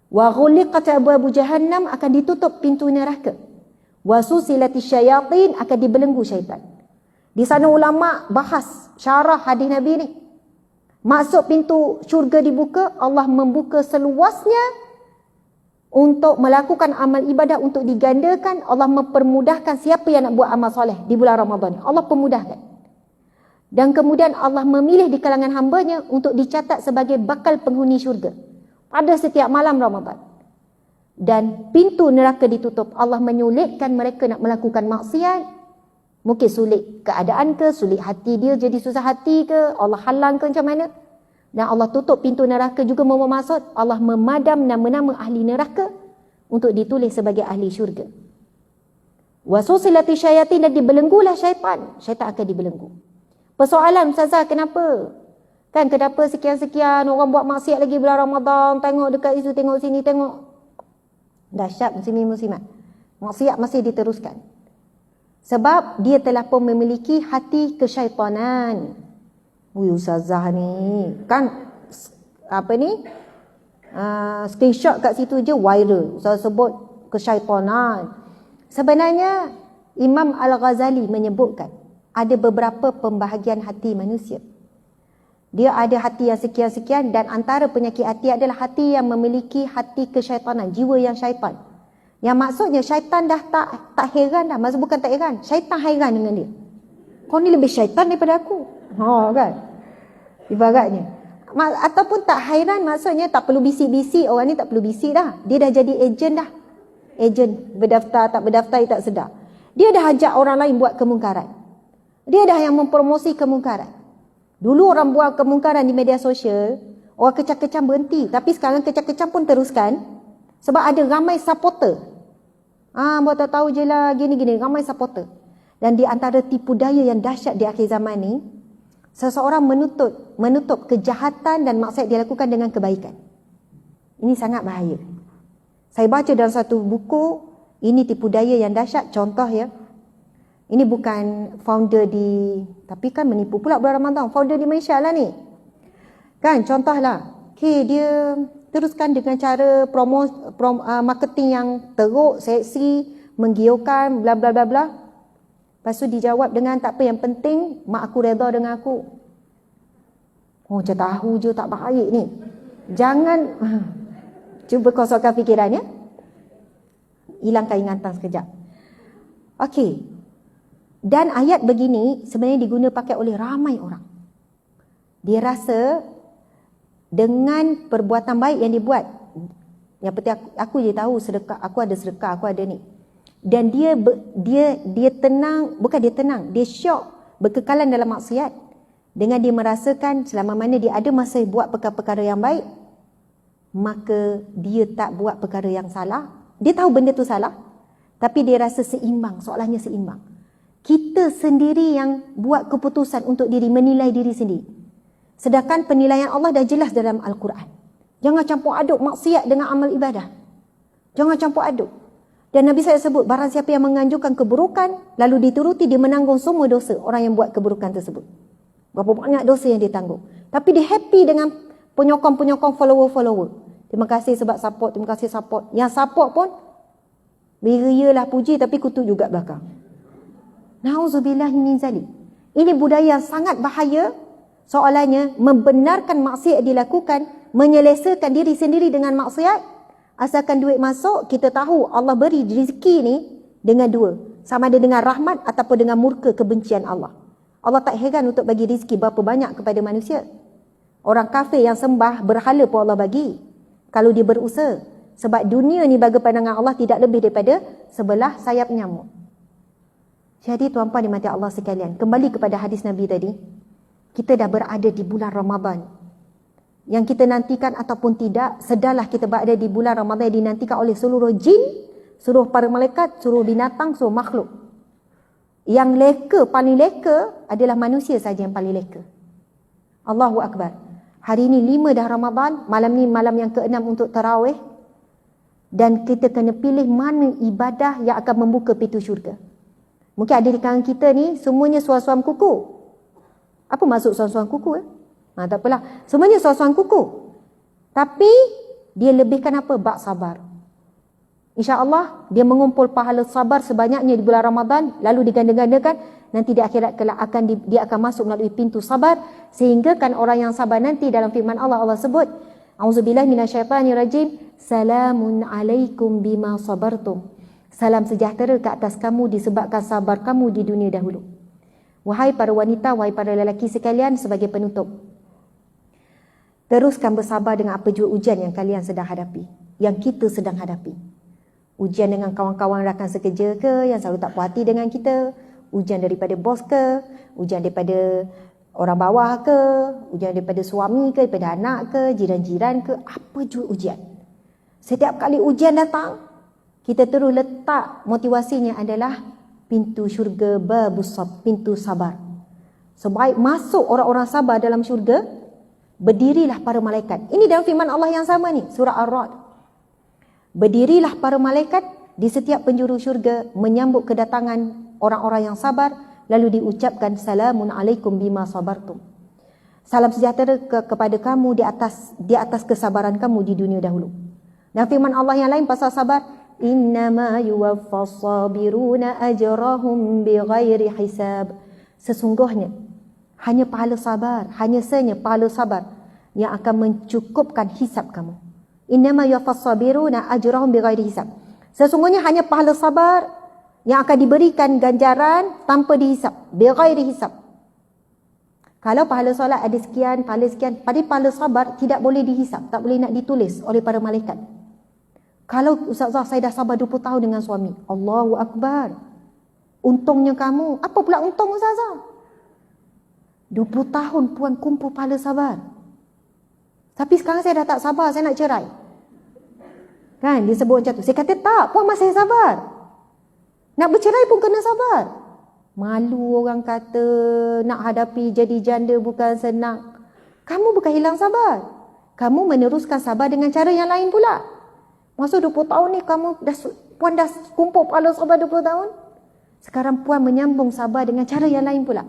[SPEAKER 3] Wa ghuliqat abwabu jahannam, akan ditutup pintu neraka. Wa susilati syayatin, akan dibelenggu syaitan. Di sana ulama bahas syarah hadis Nabi ni. Maksud pintu syurga dibuka, Allah membuka seluasnya untuk melakukan amal ibadah, untuk digandakan. Allah mempermudahkan siapa yang nak buat amal soleh di bulan Ramadan. Allah permudahkan. Dan kemudian Allah memilih di kalangan hambanya untuk dicatat sebagai bakal penghuni syurga pada setiap malam Ramadan. Dan pintu neraka ditutup. Allah menyulitkan mereka nak melakukan maksiat. Mungkin sulit keadaan ke, sulit hati dia jadi susah hati ke, Allah halang ke macam mana. Dan Allah tutup pintu neraka juga membawa maksud Allah memadam nama-nama ahli neraka untuk ditulis sebagai ahli syurga. Wasusilati syayatin, dan dibelenggulah syaitan. Syaitan akan dibelenggu. Persoalan Ustazah, kenapa? Kan kenapa sekian-sekian orang buat maksiat lagi bulan Ramadan, tengok dekat isu, tengok sini, tengok. Dahsyat muslimin muslimat. Maksiat masih diteruskan. Sebab dia telah pun memiliki hati kesyaitanan. Ustazah ni kan apa ni, screenshot kat situ je viral. Ustazah sebut kesyaitanan. Sebenarnya Imam Al-Ghazali menyebutkan ada beberapa pembahagian hati manusia. Dia ada hati yang sekian-sekian, dan antara penyakit hati adalah hati yang memiliki hati kesyaitanan, jiwa yang syaitan. Yang maksudnya syaitan dah tak heran dah. Maksud bukan tak heran, syaitan hairan dengan dia. Kau ni lebih syaitan daripada aku. Kan? Ibaratnya. Ataupun tak hairan, maksudnya tak perlu bisik-bisik. Orang ni tak perlu bisik dah. Dia dah jadi ejen dah. Ejen, berdaftar, tak berdaftar, dia tak sedar. Dia dah ajak orang lain buat kemungkaran. Dia dah yang mempromosi kemungkaran. Dulu orang buat kemungkaran di media sosial, orang kecam-kecam berhenti. Tapi sekarang kecam-kecam pun teruskan. Sebab ada ramai supporter. Buat tak tahu je lah, gini-gini. Ramai supporter. Dan di antara tipu daya yang dahsyat di akhir zaman ni, seseorang menutup kejahatan dan maksiat dia lakukan dengan kebaikan. Ini sangat bahaya. Saya baca dalam satu buku, ini tipu daya yang dahsyat. Contoh ya, ini bukan founder tapi kan menipu pula bulan Ramadan. Founder di Malaysia lah ni. Kan contohlah, dia teruskan dengan cara marketing yang teruk, seksi, menggiurkan, bla bla bla bla. Lepas tu dijawab dengan, tak apa, yang penting mak aku redha dengan aku. Macam tahu je tak baik ni. Jangan cuba kosongkan fikiran ya. Hilangkan ingatan sekejap. Okey. Dan ayat begini sebenarnya diguna pakai oleh ramai orang. Dia rasa dengan perbuatan baik yang dibuat, yang penting aku je tahu sedekah, aku ada sedekah, aku ada ni. Dan dia tenang, bukan dia tenang, dia syok berkekalan dalam maksiat dengan dia merasakan selama mana dia ada masa buat perkara-perkara yang baik, maka dia tak buat perkara yang salah. Dia tahu benda tu salah, tapi dia rasa seimbang, seolahnya seimbang. Kita sendiri yang buat keputusan untuk diri, menilai diri sendiri. Sedangkan penilaian Allah dah jelas dalam Al-Quran. Jangan campur aduk maksiat dengan amal ibadah. Jangan campur aduk. Dan Nabi saya sebut, barang siapa yang menganjurkan keburukan lalu dituruti, dia menanggung semua dosa orang yang buat keburukan tersebut. Berapa banyak dosa yang dia tanggung. Tapi dia happy dengan penyokong-penyokong, follower-follower. Terima kasih sebab support, terima kasih support. Yang support pun beriyalah puji tapi kutuk juga belakang. Nauzubillahi min zalik. Ini budaya yang sangat bahaya. Soalannya membenarkan maksiat dilakukan, menyelesaikan diri sendiri dengan maksiat. Asalkan duit masuk, kita tahu Allah beri rezeki ni dengan dua. Sama ada dengan rahmat ataupun dengan murka kebencian Allah. Allah tak heran untuk bagi rezeki berapa banyak kepada manusia. Orang kafir yang sembah berhala pun Allah bagi, kalau dia berusaha. Sebab dunia ni bagi pandangan Allah tidak lebih daripada sebelah sayap nyamuk. Jadi tuan-puan dimati Allah sekalian, kembali kepada hadis Nabi tadi, kita dah berada di bulan Ramadan. Yang kita nantikan ataupun tidak, sedarlah kita berada di bulan Ramadan yang dinantikan oleh seluruh jin, seluruh para malaikat, seluruh binatang, seluruh makhluk. Yang leka, paling leka adalah manusia saja yang paling leka. Allahu Akbar. Hari ini 5 dah Ramadan, malam ni malam yang ke-6 untuk tarawih. Dan kita kena pilih mana ibadah yang akan membuka pintu syurga. Mungkin ada di kalangan kita ni semuanya suam-suam kuku. Apa maksud suam-suam kuku? Tak apalah. Semuanya suam-suam kuku. Tapi dia lebihkan apa? Bak sabar. InsyaAllah dia mengumpul pahala sabar sebanyaknya di bulan Ramadan, lalu diganda-gandakan, nanti di akhirat kelak dia akan masuk melalui pintu sabar, sehingga kan orang yang sabar nanti dalam firman Allah sebut, A'udzubillahi minasyaitanirrajim, salamun alaikum bima sabartum. Salam sejahtera ke atas kamu disebabkan sabar kamu di dunia dahulu. Wahai para wanita, wahai para lelaki sekalian, sebagai penutup, teruskan bersabar dengan apa jua ujian yang kalian sedang hadapi, yang kita sedang hadapi. Ujian dengan kawan-kawan rakan sekerja ke yang selalu tak puas hati dengan kita, ujian daripada bos ke, ujian daripada orang bawah ke, ujian daripada suami ke, daripada anak ke, jiran-jiran ke, apa jua ujian. Setiap kali ujian datang, kita terus letak motivasinya adalah pintu syurga, pintu sabar. Sebaik masuk orang-orang sabar dalam syurga, berdirilah para malaikat. Ini dalam firman Allah yang sama ni, surah Ar-Ra'd. Berdirilah para malaikat di setiap penjuru syurga menyambut kedatangan orang-orang yang sabar, lalu diucapkan salamun alaikum bima sabartum. Salam sejahtera kepada kamu di atas kesabaran kamu di dunia dahulu. Dan firman Allah yang lain pasal sabar, innama yuwaffas sabiruna ajrahum bighairi hisab. Sesungguhnya hanya pahala sabar, hanya saja pahala sabar yang akan mencukupkan hisab kamu. Innama yuwaffas sabiruna ajrahum bighairi hisab. Sesungguhnya hanya pahala sabar yang akan diberikan ganjaran tanpa dihisap, bighairi hisab. Kalau pahala solat ada sekian, pahala sekian, pada pahala sabar tidak boleh dihisap, tak boleh nak ditulis oleh para malaikat. Kalau Ustazah saya dah sabar 20 tahun dengan suami, Allahu Akbar. Untungnya kamu. Apa pula untung Ustazah? 20 tahun puan kumpul pahala sabar. Tapi sekarang saya dah tak sabar, saya nak cerai. Kan, dia sebut macam tu. Saya kata tak, puan masih sabar. Nak bercerai pun kena sabar. Malu orang kata, nak hadapi jadi janda bukan senang. Kamu bukan hilang sabar. Kamu meneruskan sabar dengan cara yang lain pula. Masa 20 tahun ni puan dah kumpul pahala sabar 20 tahun. Sekarang puan menyambung sabar dengan cara yang lain pula.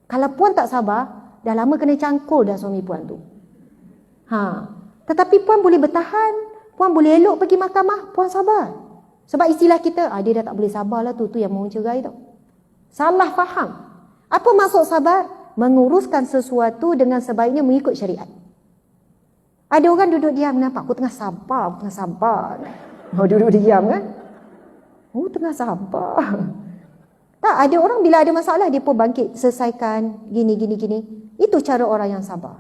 [SPEAKER 3] Kalau puan tak sabar, dah lama kena cangkul dah suami puan tu. Tetapi puan boleh bertahan, puan boleh elok pergi mahkamah, puan sabar. Sebab istilah kita, dia dah tak boleh sabar lah tu yang mau cerai tau. Salah faham. Apa maksud sabar? Menguruskan sesuatu dengan sebaiknya mengikut syariat. Ada orang duduk diam, kenapa? Aku tengah sabar. Duduk diam kan? Tengah sabar. Tak, ada orang bila ada masalah, dia pun bangkit, selesaikan, gini. Itu cara orang yang sabar.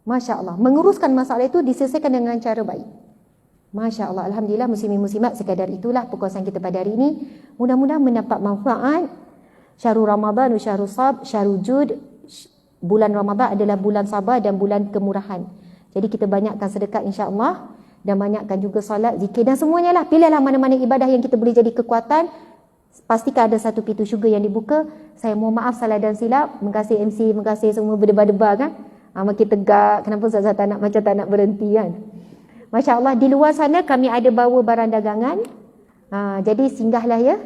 [SPEAKER 3] Masya Allah. Menguruskan masalah itu diselesaikan dengan cara baik. Masya Allah. Alhamdulillah, muslimin-muslimat, sekadar itulah perkongsian kita pada hari ini. Mudah-mudahan mendapat manfaat. Syahrul Ramadan, Syahrul Jud. Bulan Ramadan adalah bulan sabar dan bulan kemurahan. Jadi kita banyakkan sedekah insya-Allah, dan banyakkan juga solat, zikir dan semuanya lah. Pilihlah mana-mana ibadah yang kita boleh jadi kekuatan. Pastikan ada satu pintu syurga yang dibuka. Saya mohon maaf salah dan silap. Terima kasih MC, terima kasih semua berdebar-debar kan. Makin tegak. Kenapa Ustazah tak nak berhenti kan? Masya Allah, di luar sana kami ada bawa barang dagangan. Jadi singgahlah ya.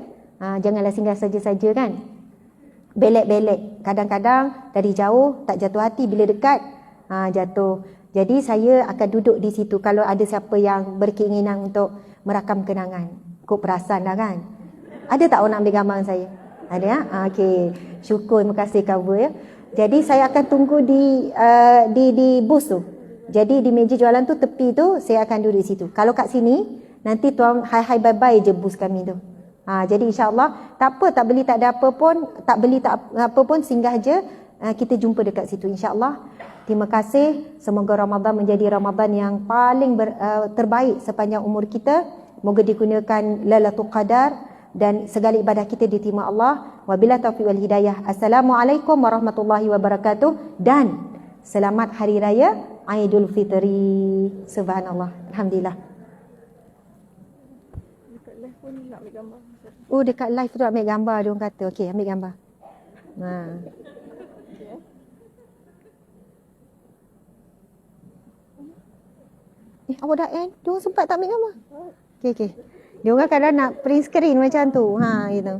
[SPEAKER 3] Janganlah singgah saja-saja kan. Belek-belek. Kadang-kadang dari jauh tak jatuh hati, bila dekat jatuh. Jadi saya akan duduk di situ kalau ada siapa yang berkeinginan untuk merakam kenangan. Kok perasan dah kan? Ada tak orang nak ambil gambar saya? Ada ya? Okey. Syukur, terima kasih cover ya. Jadi saya akan tunggu di booth tu. Jadi di meja jualan tu, tepi tu, saya akan duduk di situ. Kalau kat sini, nanti tuan hi bye-bye je booth kami tu. Jadi insya-Allah tak apa, tak beli tak ada apa pun, tak beli tak apa pun, singgah je, kita jumpa dekat situ insya-Allah. Terima kasih. Semoga Ramadan menjadi Ramadan yang paling terbaik sepanjang umur kita. Moga digunakan Lailatul Qadar dan segala ibadah kita diterima Allah. Wabillahi taufiq wal hidayah. Assalamualaikum warahmatullahi wabarakatuh dan selamat hari raya Aidul Fitri. Subhanallah. Alhamdulillah.
[SPEAKER 4] Dekat live pun nak ambil gambar.
[SPEAKER 3] Oh, dekat live tu nak ambil gambar, dia orang kata. Okey, ambil gambar. Awak dah end? Dia orang sempat tak ambil gambar? Okey. Dia orang kadang nak print screen macam tu. Gitu.